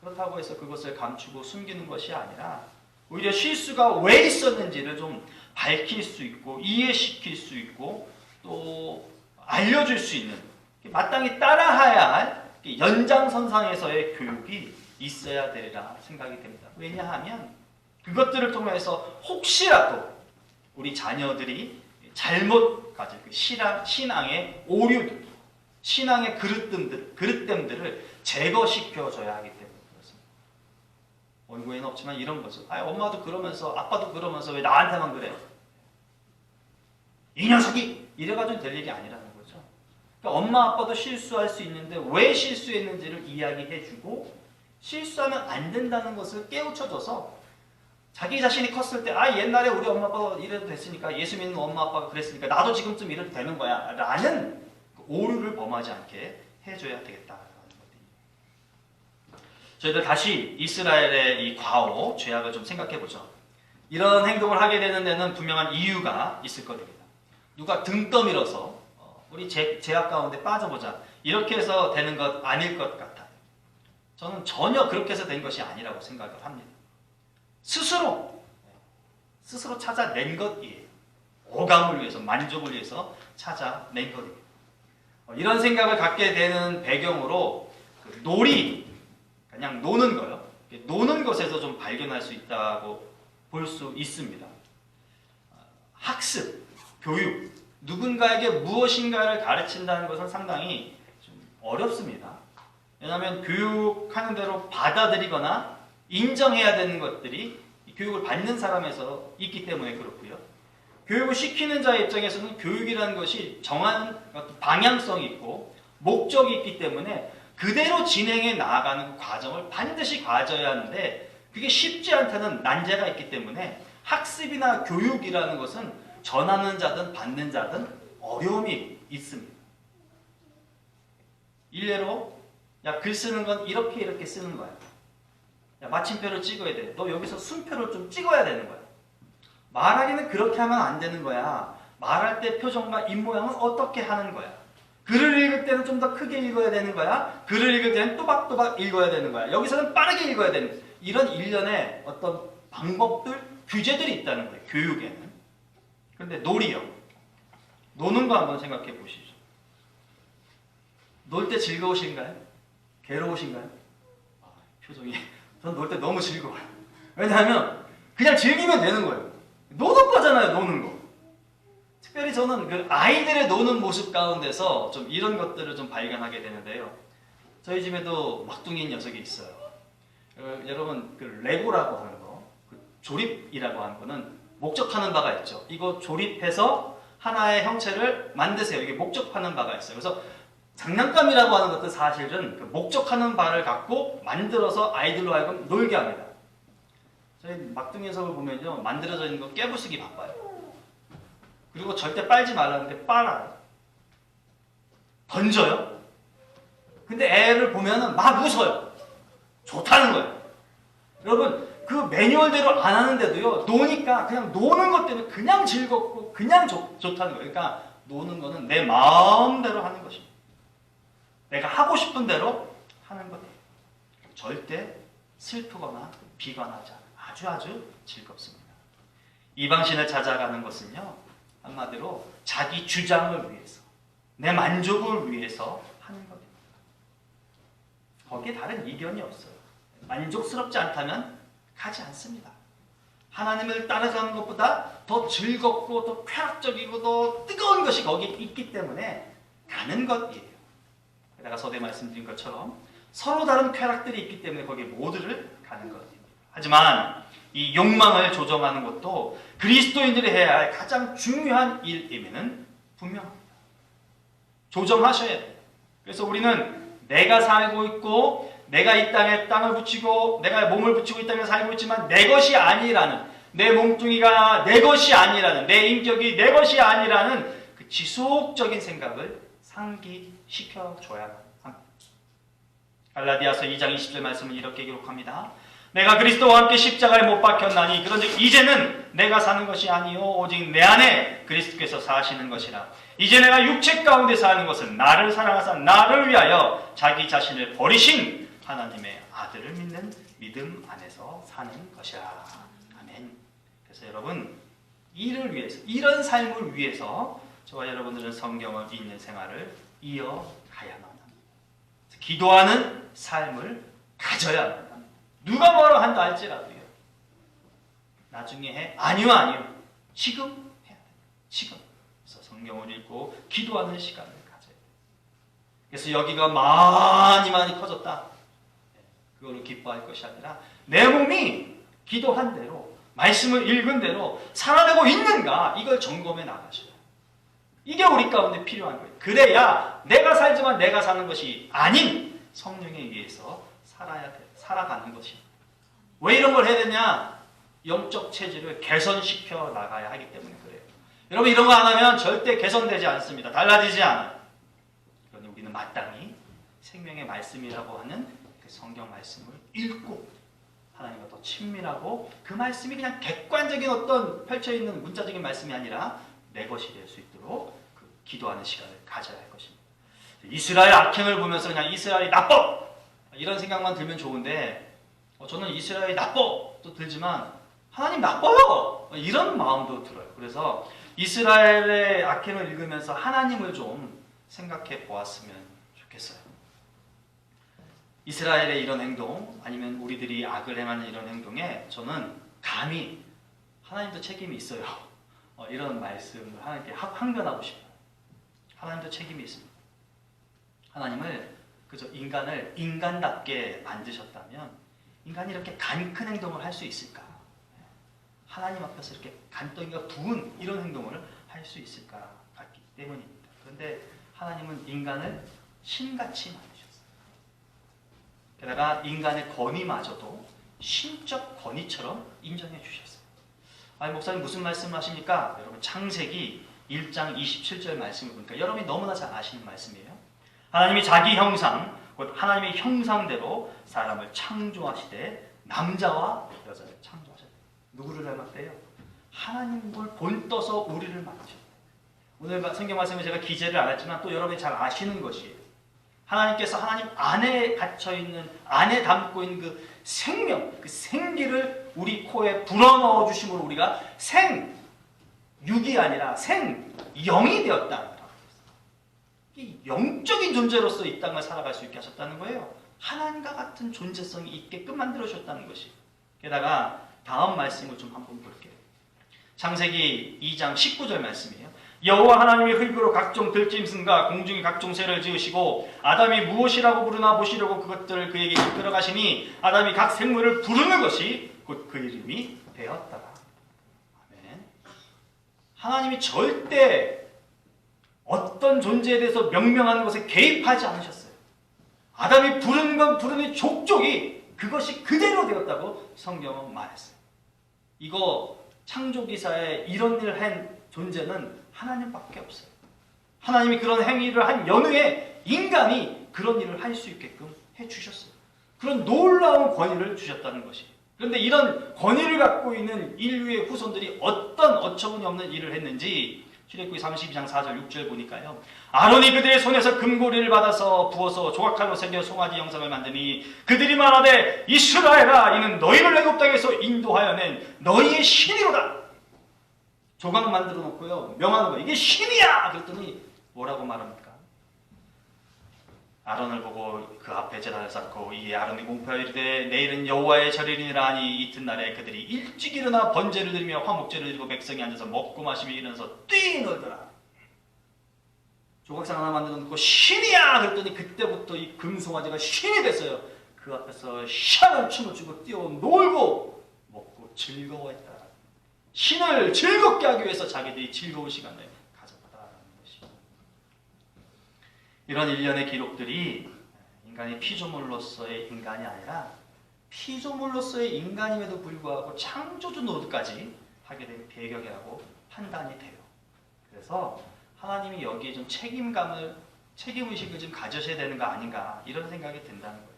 그렇다고 해서 그것을 감추고 숨기는 것이 아니라 오히려 실수가 왜 있었는지를 좀 밝힐 수 있고 이해시킬 수 있고 또 알려줄 수 있는, 마땅히 따라해야 할 연장선상에서의 교육이 있어야 되리라 생각이 됩니다. 왜냐하면 그것들을 통해서 혹시라도 우리 자녀들이 잘못 가진 그 신앙의 오류들, 신앙의 그릇됨들을 제거시켜줘야 하기 때문에 그렇습니다. 원고에는 없지만 이런 거죠. 엄마도 그러면서 아빠도 그러면서 왜 나한테만 그래? 이 녀석이! 이래가지고 될 일이 아니라는 거죠. 그러니까 엄마 아빠도 실수할 수 있는데 왜 실수했는지를 이야기해주고 실수하면 안 된다는 것을 깨우쳐줘서 자기 자신이 컸을 때 옛날에 우리 엄마 아빠가 이래도 됐으니까, 예수 믿는 엄마 아빠가 그랬으니까 나도 지금쯤 이래도 되는 거야 라는 오류를 범하지 않게 해줘야 되겠다라는 것입니다. 저희들 다시 이스라엘의 이 과오, 죄악을 좀 생각해보죠. 이런 행동을 하게 되는 데는 분명한 이유가 있을 겁니다. 누가 등 떠밀어서 우리 죄악 가운데 빠져보자 이렇게 해서 되는 것 아닐 것 같아요. 저는 전혀 그렇게 해서 된 것이 아니라고 생각을 합니다. 스스로 찾아낸 것이에요. 오감을 위해서, 만족을 위해서 찾아낸 것입니다. 이런 생각을 갖게 되는 배경으로 그냥 노는 거요. 노는 것에서 좀 발견할 수 있다고 볼 수 있습니다. 학습, 교육, 누군가에게 무엇인가를 가르친다는 것은 상당히 좀 어렵습니다. 왜냐하면 교육하는 대로 받아들이거나 인정해야 되는 것들이 교육을 받는 사람에서 있기 때문에 그렇고요. 교육을 시키는 자의 입장에서는 교육이라는 것이 정한 방향성이 있고 목적이 있기 때문에 그대로 진행해 나아가는 그 과정을 반드시 가져야 하는데 그게 쉽지 않다는 난제가 있기 때문에 학습이나 교육이라는 것은 전하는 자든 받는 자든 어려움이 있습니다. 일례로 야, 글 쓰는 건 이렇게 쓰는 거야. 야, 마침표를 찍어야 돼. 너 여기서 순표를 좀 찍어야 되는 거야. 말하기는 그렇게 하면 안 되는 거야. 말할 때 표정과 입모양은 어떻게 하는 거야. 글을 읽을 때는 좀 더 크게 읽어야 되는 거야. 글을 읽을 때는 또박또박 읽어야 되는 거야. 여기서는 빠르게 읽어야 되는 거야. 이런 일련의 어떤 방법들, 규제들이 있다는 거예요. 교육에는. 그런데 놀이요. 노는 거 한번 생각해 보시죠. 놀 때 즐거우신가요? 괴로우신가요? 표정이 전 놀 때 너무 즐거워요. 왜냐하면 그냥 즐기면 되는 거예요. 노는 거잖아요. 노는 거. 특별히 저는 그 아이들의 노는 모습 가운데서 좀 이런 것들을 좀 발견하게 되는데요. 저희 집에도 막둥이 녀석이 있어요. 여러분 그 레고라고 하는 거, 그 조립이라고 하는 거는 목적하는 바가 있죠. 이거 조립해서 하나의 형체를 만드세요. 이게 목적하는 바가 있어요. 그래서 장난감이라고 하는 것도 사실은 그 목적하는 바를 갖고 만들어서 아이들로 하여금 놀게 합니다. 저희 막둥이 녀석을 보면요, 만들어져 있는 거 깨부수기 바빠요. 그리고 절대 빨지 말라는데 빨아요. 던져요. 근데 애를 보면은 막 웃어요. 좋다는 거예요. 여러분, 그 매뉴얼대로 안 하는데도요, 노니까 그냥 노는 것 때문에 그냥 즐겁고 그냥 좋다는 거예요. 그러니까 노는 거는 내 마음대로 하는 것입니다. 내가 하고 싶은 대로 하는 거예요. 절대 슬프거나 비관하지 않아요. 아주 즐겁습니다. 이방신을 찾아가는 것은요, 한마디로 자기 주장을 위해서, 내 만족을 위해서 하는 겁니다. 거기에 다른 이견이 없어요. 만족스럽지 않다면 가지 않습니다. 하나님을 따라가는 것보다 더 즐겁고 더 쾌락적이고 더 뜨거운 것이 거기에 있기 때문에 가는 것이에요. 내가 서두에 말씀드린 것처럼 서로 다른 쾌락들이 있기 때문에 거기에 모두를 가는 것입니다. 하지만 이 욕망을 조정하는 것도 그리스도인들이 해야 할 가장 중요한 일임에는 분명합니다. 조정하셔야 돼요. 그래서 우리는 내가 살고 있고 내가 이 땅에 땅을 붙이고 내가 몸을 붙이고 이 땅에 살고 있지만 내 것이 아니라는, 내 몸뚱이가 내 것이 아니라는, 내 인격이 내 것이 아니라는 그 지속적인 생각을 상기시켜줘야 합니다. 갈라디아서 2장 20절 말씀은 이렇게 기록합니다. 내가 그리스도와 함께 십자가에 못 박혔나니 그런즉 이제는 내가 사는 것이 아니요 오직 내 안에 그리스도께서 사시는 것이라. 이제 내가 육체 가운데 사는 것은 나를 사랑하사 나를 위하여 자기 자신을 버리신 하나님의 아들을 믿는 믿음 안에서 사는 것이라. 아멘. 그래서 여러분, 이를 위해서, 이런 삶을 위해서 저와 여러분들은 성경을 읽는 생활을 이어가야만 합니다. 기도하는 삶을 가져야 합니다. 누가 뭐라 한다 할지라도요. 나중에 해? 아니요. 지금 해야 돼요. 지금. 그래서 성경을 읽고 기도하는 시간을 가져야 돼요. 그래서 여기가 많이 커졌다. 그거를 기뻐할 것이 아니라 내 몸이 기도한 대로, 말씀을 읽은 대로 살아내고 있는가, 이걸 점검해 나가셔요. 이게 우리 가운데 필요한 거예요. 그래야 내가 살지만 내가 사는 것이 아닌 성령에 의해서 살아가는 것입니다. 왜 이런 걸 해야 되냐? 영적 체질을 개선시켜 나가야 하기 때문에 그래요. 여러분, 이런 거 안 하면 절대 개선되지 않습니다. 달라지지 않아요. 그러니 우리는 마땅히 생명의 말씀이라고 하는 그 성경 말씀을 읽고 하나님과 더 친밀하고, 그 말씀이 그냥 객관적인 어떤 펼쳐있는 문자적인 말씀이 아니라 내 것이 될 수 있도록 그 기도하는 시간을 가져야 할 것입니다. 이스라엘 악행을 보면서 그냥 이스라엘이 나빠! 이런 생각만 들면 좋은데, 저는 이스라엘이 나빠도 들지만 하나님 나빠요! 이런 마음도 들어요. 그래서 이스라엘의 악행을 읽으면서 하나님을 좀 생각해 보았으면 좋겠어요. 이스라엘의 이런 행동, 아니면 우리들이 악을 행하는 이런 행동에 저는 감히 하나님도 책임이 있어요. 이런 말씀을 하나님께 항변하고 싶어요. 하나님도 책임이 있습니다. 하나님을 그저 인간을 인간답게 만드셨다면 인간이 이렇게 간 큰 행동을 할 수 있을까? 하나님 앞에서 이렇게 간덩이가 부은 이런 행동을 할 수 있을까 같기 때문입니다. 그런데 하나님은 인간을 신같이 만드셨어요. 게다가 인간의 권위마저도 신적 권위처럼 인정해 주셨어요. 아니 목사님 무슨 말씀을 하십니까? 여러분 창세기 1장 27절 말씀을 보니까 여러분이 너무나 잘 아시는 말씀이에요. 하나님이 자기 형상, 곧 하나님의 형상대로 사람을 창조하시되 남자와 여자를 창조하셨다. 누구를 닮았대요? 하나님을 본떠서 우리를 만드셨다. 오늘 성경 말씀에 제가 기재를 안 했지만 또 여러분이 잘 아시는 것이에요. 하나님께서 하나님 안에 갇혀있는, 안에 담고 있는 그 생명, 그 생기를 우리 코에 불어넣어 주심으로 우리가 생육이 아니라 생영이 되었다. 이 영적인 존재로서 이 땅을 살아갈 수 있게 하셨다는 거예요. 하나님과 같은 존재성이 있게끔 만들어 주셨다는 것이. 게다가 다음 말씀을 좀 한번 볼게요. 창세기 2장 19절 말씀이에요. 여호와 하나님이 흙으로 각종 들짐승과 공중의 각종 새를 지으시고 아담이 무엇이라고 부르나 보시려고 그것들을 그에게 이끌어가시니 아담이 각 생물을 부르는 것이 곧 그 이름이 되었더라. 아멘. 하나님이 절대 어떤 존재에 대해서 명명하는 것에 개입하지 않으셨어요. 아담이 부르는 건 부르는 족족이 그것이 그대로 되었다고 성경은 말했어요. 이거 창조기사에 이런 일을 한 존재는 하나님밖에 없어요. 하나님이 그런 행위를 한 연후에 인간이 그런 일을 할 수 있게끔 해주셨어요. 그런 놀라운 권위를 주셨다는 것이. 그런데 이런 권위를 갖고 있는 인류의 후손들이 어떤 어처구니 없는 일을 했는지 출애굽기 32장 4절 6절 보니까요. 아론이 그들의 손에서 금고리를 받아서 부어서 조각칼로 새겨 송아지 형상을 만드니 그들이 말하되 이스라엘아 이는 너희를 애굽 땅에서 인도하여 낸 너희의 신이로다. 조각 만들어 놓고요. 명하는 거예요. 이게 신이야! 그랬더니 뭐라고 말합니까? 아론을 보고 그 앞에 제단을 쌓고 이 아론이 공포하여 이르되 내일은 여호와의 절이니라 하니 이튿날에 그들이 일찍 일어나 번제를 드리며 화목제를 드리고 백성이 앉아서 먹고 마시며 일어나서 뛰놀더라. 조각상 하나 만들어 놓고 신이야! 그랬더니 그때부터 이 금송아지가 신이 됐어요. 그 앞에서 희한한 춤을 추고 뛰어 놀고 먹고 즐거워했다. 신을 즐겁게 하기 위해서 자기들이 즐거운 시간을 가졌다는 것이. 이런 일련의 기록들이 인간이 피조물로서의 인간이 아니라 피조물로서의 인간임에도 불구하고 창조주 노릇까지 하게 된 배경이라고 판단이 돼요. 그래서 하나님이 여기에 좀 책임의식을 좀 가져셔야 되는 거 아닌가 이런 생각이 든다는 거예요.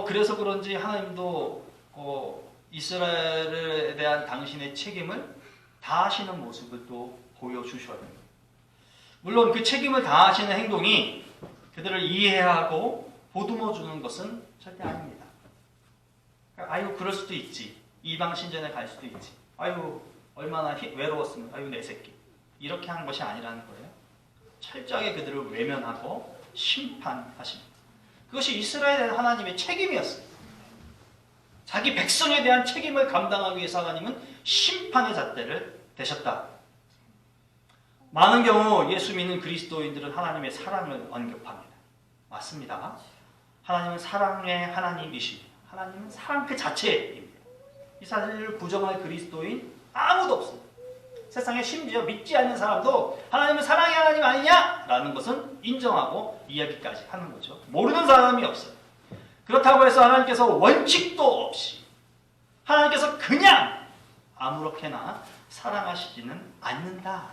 그래서 그런지 하나님도 이스라엘에 대한 당신의 책임을 다하시는 모습을 또 보여주셔야 됩니다. 물론 그 책임을 다하시는 행동이 그들을 이해하고 보듬어주는 것은 절대 아닙니다. 아유 그럴 수도 있지. 이방 신전에 갈 수도 있지. 아유 얼마나 외로웠으면 아유 내 새끼. 이렇게 하는 것이 아니라는 거예요. 철저하게 그들을 외면하고 심판하십니다. 그것이 이스라엘에 대한 하나님의 책임이었어요. 자기 백성에 대한 책임을 감당하기 위해서 하나님은 심판의 잣대를 대셨다. 많은 경우 예수 믿는 그리스도인들은 하나님의 사랑을 언급합니다. 맞습니다. 하나님은 사랑의 하나님이십니다. 하나님은 사랑 그 자체입니다. 이 사실을 부정할 그리스도인 아무도 없습니다. 세상에 심지어 믿지 않는 사람도 하나님은 사랑의 하나님 아니냐? 라는 것은 인정하고 이야기까지 하는 거죠. 모르는 사람이 없어요. 그렇다고 해서 하나님께서 원칙도 없이 하나님께서 그냥 아무렇게나 사랑하시지는 않는다.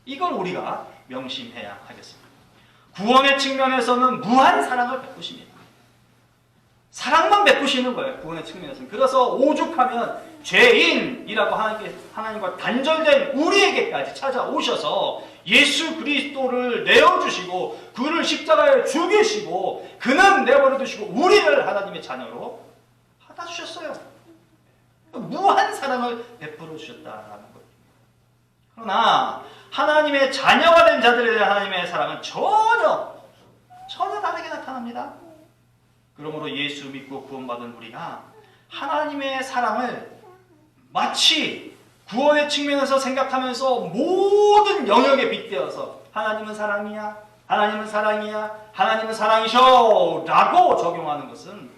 이걸 우리가 명심해야 하겠습니다. 구원의 측면에서는 무한 사랑을 베푸십니다. 사랑만 베푸시는 거예요. 구원의 측면에서는. 그래서 오죽하면 죄인이라고 하나님과 단절된 우리에게까지 찾아오셔서 예수 그리스도를 내어주시고 그를 십자가에 죽이시고 그는 내버려 두시고 우리를 하나님의 자녀로 받아주셨어요. 무한 사랑을 베풀어 주셨다는 거예요. 그러나 하나님의 자녀가 된 자들에 대한 하나님의 사랑은 전혀 다르게 나타납니다. 그러므로 예수 믿고 구원받은 우리가 하나님의 사랑을 마치 구원의 측면에서 생각하면서 모든 영역에 빗대어서 하나님은 사랑이야, 하나님은 사랑이야, 하나님은 사랑이셔 라고 적용하는 것은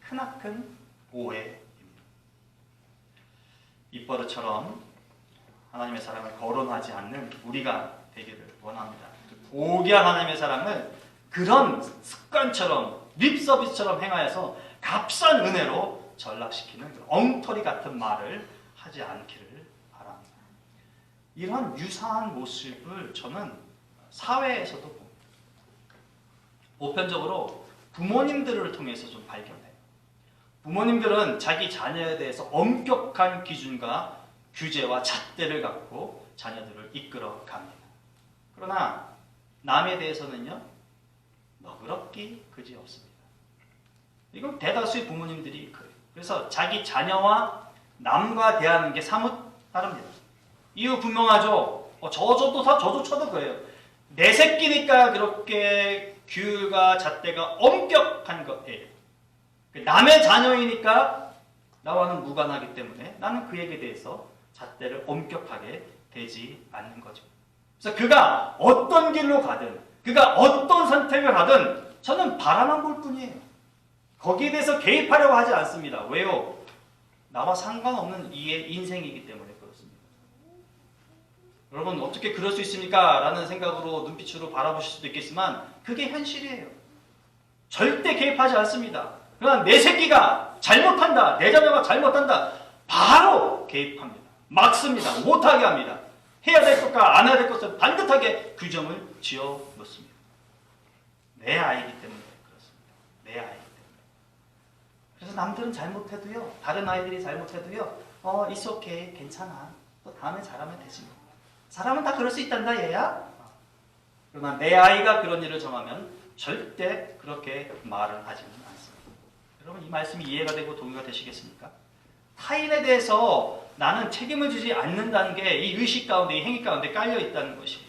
크나큰 오해입니다. 입버릇처럼 하나님의 사랑을 거론하지 않는 우리가 되기를 원합니다. 고귀한 하나님의 사랑을 그런 습관처럼 립 서비스처럼 행하여서 값싼 은혜로 전락시키는 엉터리 같은 말을 하지 않기를 바랍니다. 이런 유사한 모습을 저는 사회에서도 봅니다. 보편적으로 부모님들을 통해서 좀 발견해요. 부모님들은 자기 자녀에 대해서 엄격한 기준과 규제와 잣대를 갖고 자녀들을 이끌어 갑니다. 그러나 남에 대해서는요, 너그럽기 그지없습니다. 이건 대다수의 부모님들이 그래요. 그래서 자기 자녀와 남과 대하는 게 사뭇 다릅니다. 이유 분명하죠. 저조차도 그래요. 내 새끼니까 그렇게 규율과 잣대가 엄격한 거예요. 남의 자녀이니까 나와는 무관하기 때문에 나는 그에게 대해서 잣대를 엄격하게 대지 않는 거죠. 그래서 그가 어떤 길로 가든 그가 어떤 선택을 하든 저는 바라만 볼 뿐이에요. 거기에 대해서 개입하려고 하지 않습니다. 왜요? 나와 상관없는 이의 인생이기 때문에 그렇습니다. 여러분 어떻게 그럴 수 있습니까? 라는 생각으로 눈빛으로 바라보실 수도 있겠지만 그게 현실이에요. 절대 개입하지 않습니다. 그러나 내 새끼가 잘못한다, 내 자녀가 잘못한다, 바로 개입합니다. 막습니다. 못하게 합니다. 해야 될 것과 안 해야 될 것을 반듯하게 규정을 지어 놓습니다. 내 아이기 때문에 그렇습니다. 내 아이기 때문에. 그래서 남들은 잘못해도요, 다른 아이들이 잘못해도요, it's okay, 괜찮아. 또 다음에 잘하면 되지. 사람은 다 그럴 수 있단다, 얘야. 그러나 내 아이가 그런 일을 정하면 절대 그렇게 말을 하지는 않습니다. 여러분 이 말씀이 이해가 되고 동의가 되시겠습니까? 타인에 대해서 나는 책임을 지지 않는다는 게 이 의식 가운데, 이 행위 가운데 깔려 있다는 것이에요.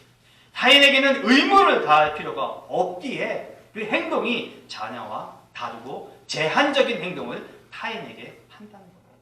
타인에게는 의무를 다할 필요가 없기에 그 행동이 자녀와 다르고 제한적인 행동을 타인에게 한다는 거예요.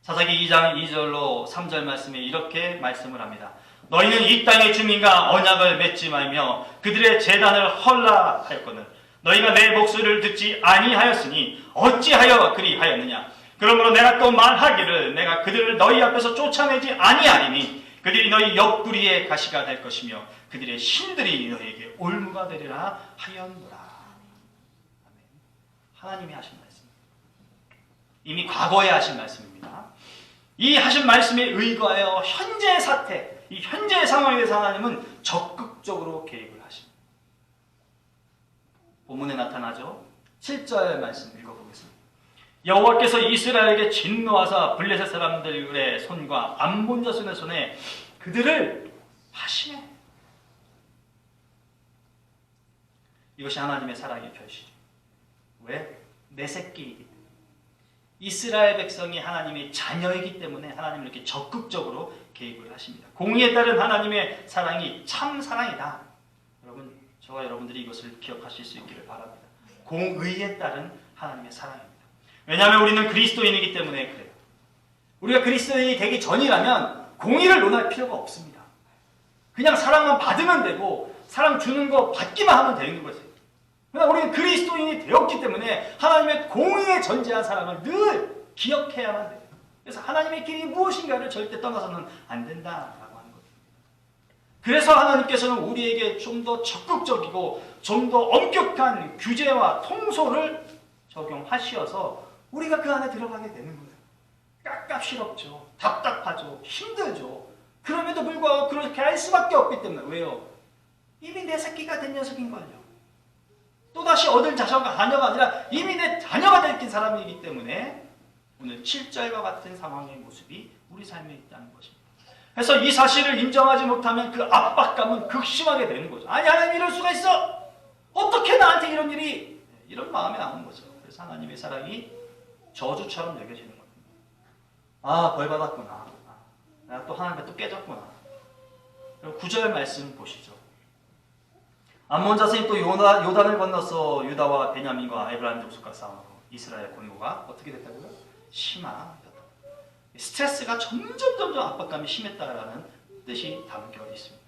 사사기 2장 2절로 3절 말씀에 이렇게 말씀을 합니다. 너희는 이 땅의 주민과 언약을 맺지 말며 그들의 제단을 헐라하였거늘 너희가 내 목소리를 듣지 아니하였으니 어찌하여 그리하였느냐. 그러므로 내가 또 말하기를 내가 그들을 너희 앞에서 쫓아내지 아니하리니 그들이 너희 옆구리의 가시가 될 것이며 그들의 신들이 너희에게 올무가 되리라 하였노라. 아멘. 하나님이 하신 말씀, 이미 과거에 하신 말씀입니다. 이 하신 말씀에 의거하여 현재의 사태, 이 현재의 상황에 대해서 하나님은 적극적으로 개입을 하십니다. 본문에 나타나죠. 7절 말씀 읽어보겠습니다. 여호와께서 이스라엘에게 진노하사 블레셋 사람들의 손과 암몬 자손의 손에 그들을 파시매. 이것이 하나님의 사랑의 결실이에요. 왜? 내 새끼이기 때문에. 이스라엘 백성이 하나님의 자녀이기 때문에 하나님은 이렇게 적극적으로 개입을 하십니다. 공의에 따른 하나님의 사랑이 참 사랑이다. 여러분, 저와 여러분들이 이것을 기억하실 수 있기를 바랍니다. 공의에 따른 하나님의 사랑입니다. 왜냐하면 우리는 그리스도인이기 때문에 그래요. 우리가 그리스도인이 되기 전이라면 공의를 논할 필요가 없습니다. 그냥 사랑만 받으면 되고 사랑 주는 거 받기만 하면 되는 거죠. 그러나 우리는 그리스도인이 되었기 때문에 하나님의 공의에 전제한 사랑을 늘 기억해야만 돼요. 그래서 하나님의 길이 무엇인가를 절대 떠나서는 안 된다라고 하는 거예요. 그래서 하나님께서는 우리에게 좀 더 적극적이고 좀 더 엄격한 규제와 통솔을 적용하시어서 우리가 그 안에 들어가게 되는 거예요. 깝깝시럽죠. 답답하죠. 힘들죠. 그럼에도 불구하고 그렇게 할 수밖에 없기 때문에. 왜요? 이미 내 새끼가 된 녀석인걸요. 또다시 얻을 자녀가 아니라 이미 내 자녀가 된 사람이기 때문에 오늘 7절과 같은 상황의 모습이 우리 삶에 있다는 것입니다. 그래서 이 사실을 인정하지 못하면 그 압박감은 극심하게 되는 거죠. 아니 하나님 이럴 수가 있어? 어떻게 나한테 이런 일이? 이런 마음이 나오는 거죠. 그래서 하나님의 사랑이 저주처럼 여겨지는 겁니다. 아, 벌 받았구나. 내가 또 하나님께 또 깨졌구나. 그럼 9절 말씀 보시죠. 암몬 자손이 또 요단을 건너서 유다와 베냐민과 에브라임 족속과 싸움으로 이스라엘 권고가 어떻게 됐다고요? 심하였다. 스트레스가 점점 압박감이 심했다라는 뜻이 담겨 있습니다.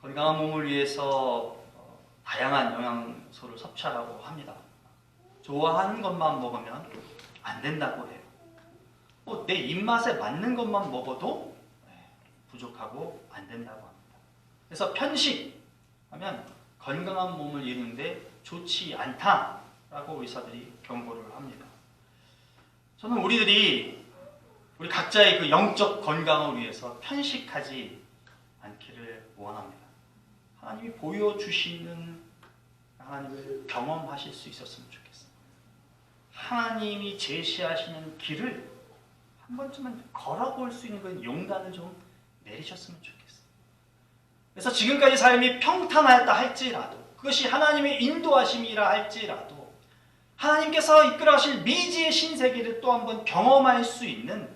건강한 몸을 위해서 다양한 영양소를 섭취하라고 합니다. 좋아하는 것만 먹으면 안 된다고 해요. 내 입맛에 맞는 것만 먹어도 부족하고 안 된다고 합니다. 그래서 편식, 하면 건강한 몸을 이루는데 좋지 않다라고 의사들이 경고를 합니다. 저는 우리 각자의 그 영적 건강을 위해서 편식하지 않기를 원합니다. 하나님이 보여주시는 하나님을 경험하실 수 있었으면 좋겠어요. 하나님이 제시하시는 길을 한 번쯤은 걸어볼 수 있는 그런 용단을 좀 내리셨으면 좋겠어요. 그래서 지금까지 삶이 평탄하였다 할지라도, 그것이 하나님의 인도하심이라 할지라도, 하나님께서 이끌어가실 미지의 신세계를 또 한 번 경험할 수 있는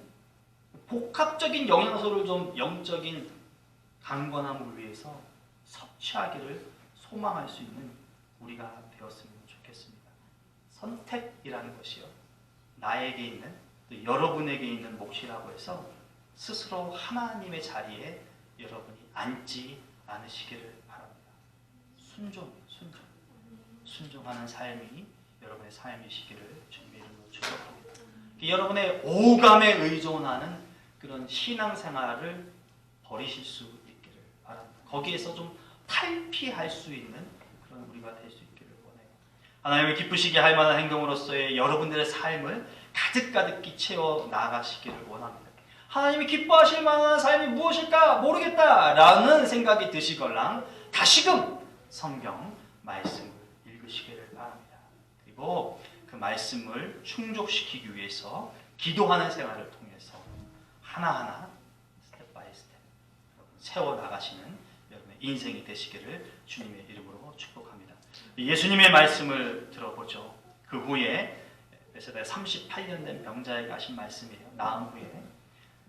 복합적인 영양소를 좀 영적인 강건함을 위해서 섭취하기를 소망할 수 있는 우리가 되었으면 좋겠습니다. 선택이라는 것이요, 나에게 있는, 또 여러분에게 있는 몫이라고 해서 스스로 하나님의 자리에 여러분이 앉지 않으시기를 바랍니다. 순종하는 삶이 여러분의 삶이시기를 주님의 이름으로 축복합니다. 여러분의 오감에 의존하는 그런 신앙생활을 버리실 수 있기를 바랍니다. 거기에서 좀 탈피할 수 있는 그런 우리가 될 수 있기를 원해요. 하나님을 기쁘시게 할 만한 행동으로서의 여러분들의 삶을 가득가득히 채워 나가시기를 원합니다. 하나님이 기뻐하실 만한 삶이 무엇일까 모르겠다라는 생각이 드시걸랑 다시금 성경 말씀을 읽으시기를 바랍니다. 그리고 그 말씀을 충족시키기 위해서 기도하는 생활을 통해서 하나하나 스텝 바이 스텝 세워나가시는 여러분의 인생이 되시기를 주님의 이름으로 축복합니다. 예수님의 말씀을 들어보죠. 그 후에 베세다에 38년 된 병자에게 하신 말씀이에요. 나음 후에.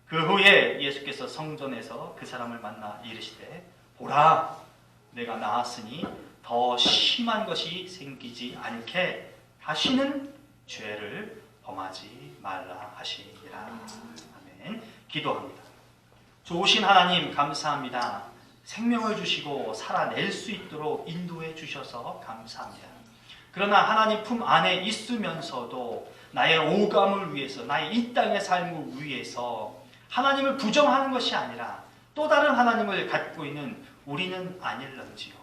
그 후에 예수께서 성전에서 그 사람을 만나 이르시되 보라 내가 나았으니 더 심한 것이 생기지 않게 다시는 죄를 범하지 말라 하시니라. 아멘. 기도합니다. 좋으신 하나님 감사합니다. 생명을 주시고 살아낼 수 있도록 인도해 주셔서 감사합니다. 그러나 하나님 품 안에 있으면서도 나의 오감을 위해서, 나의 이 땅의 삶을 위해서 하나님을 부정하는 것이 아니라 또 다른 하나님을 갖고 있는 우리는 아닐런지요.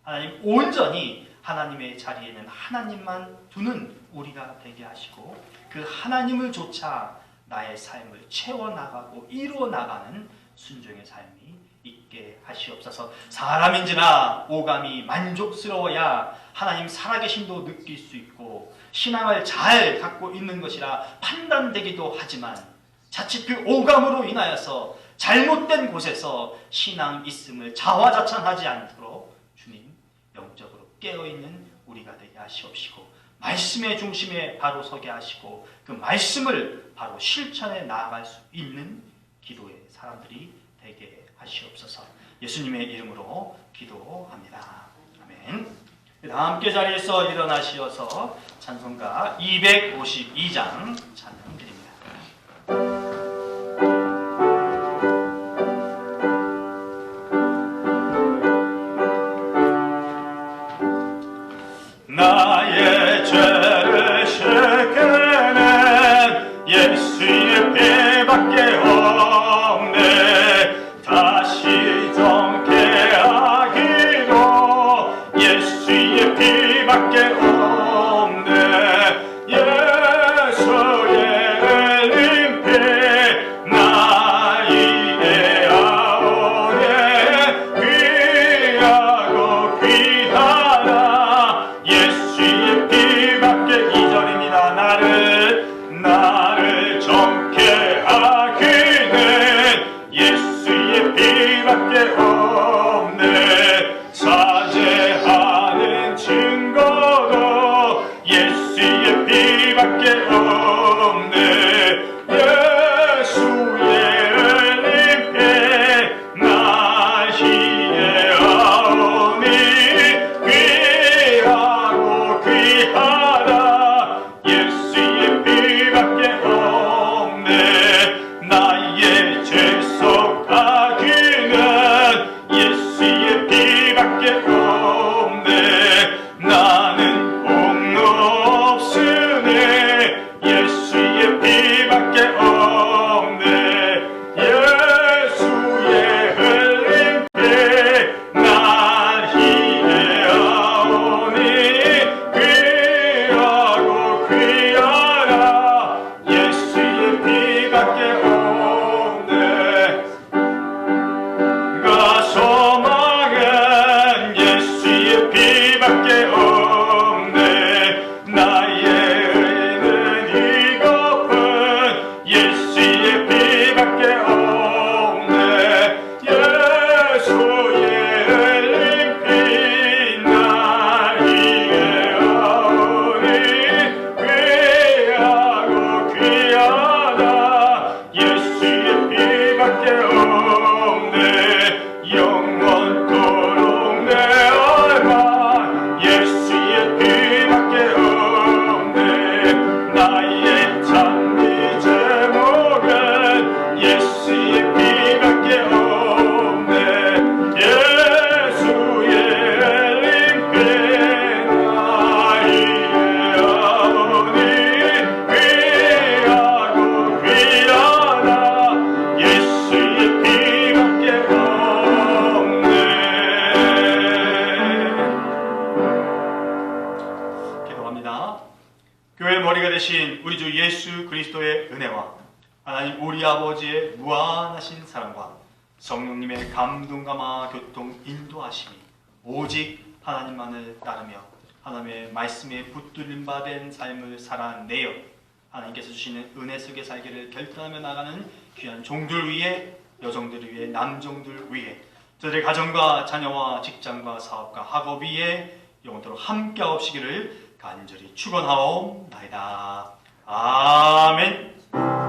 하나님 온전히 하나님의 자리에는 하나님만 두는 우리가 되게 하시고 그 하나님을 조차 나의 삶을 채워나가고 이루어나가는 순종의 삶이 있게 하시옵소서. 사람인지라 오감이 만족스러워야 하나님 살아계심도 느낄 수 있고 신앙을 잘 갖고 있는 것이라 판단되기도 하지만 자칫 그 오감으로 인하여서 잘못된 곳에서 신앙 있음을 자화자찬하지 않도록 주님 영적으로 깨어있는 우리가 되게 하시옵시고 말씀의 중심에 바로 서게 하시고 그 말씀을 바로 실천해 나아갈 수 있는 기도의 사람들이 되게 하시옵소서. 예수님의 이름으로 기도합니다. 아멘. 다 함께 자리에서 일어나시어서 찬송가 252장 찬양드립니다. 나의 죄를 씻겨낸 예수의 피밖에 없네. 다시 정케 하기로 예수의 피밖에 없네. 예수의 예수의 피밖에 없네. 예수의 흘린 피 나에게 오니 귀하고 귀하다. 예수의 피밖에 없네. 영원토록 내 얼마 예수의 피밖에 없네. 나의 찬미 제목은 예수의 피밖에 없네. 예수의 흘린 피 나에게 오니 귀하고 귀하다. 예수의 피밖에 없네. 기도합니다. 교회의 머리가 되신 우리 주 예수 그리스도의 은혜와 하나님 우리 아버지의 무한하신 사랑과 성령님의 감동감화 교통 인도하심이 오직 하나님만을 따르며 하나님의 말씀에 붙들림 바된 삶을 살아내어 하나님께서 주시는 은혜 속에 살기를 결단하며 나가는 귀한 종들 위해, 여종들 위해, 남종들 위해, 저들의 가정과 자녀와 직장과 사업과 학업 위에 영원토록 함께하옵시기를 간절히 축원하옵나이다. 아멘.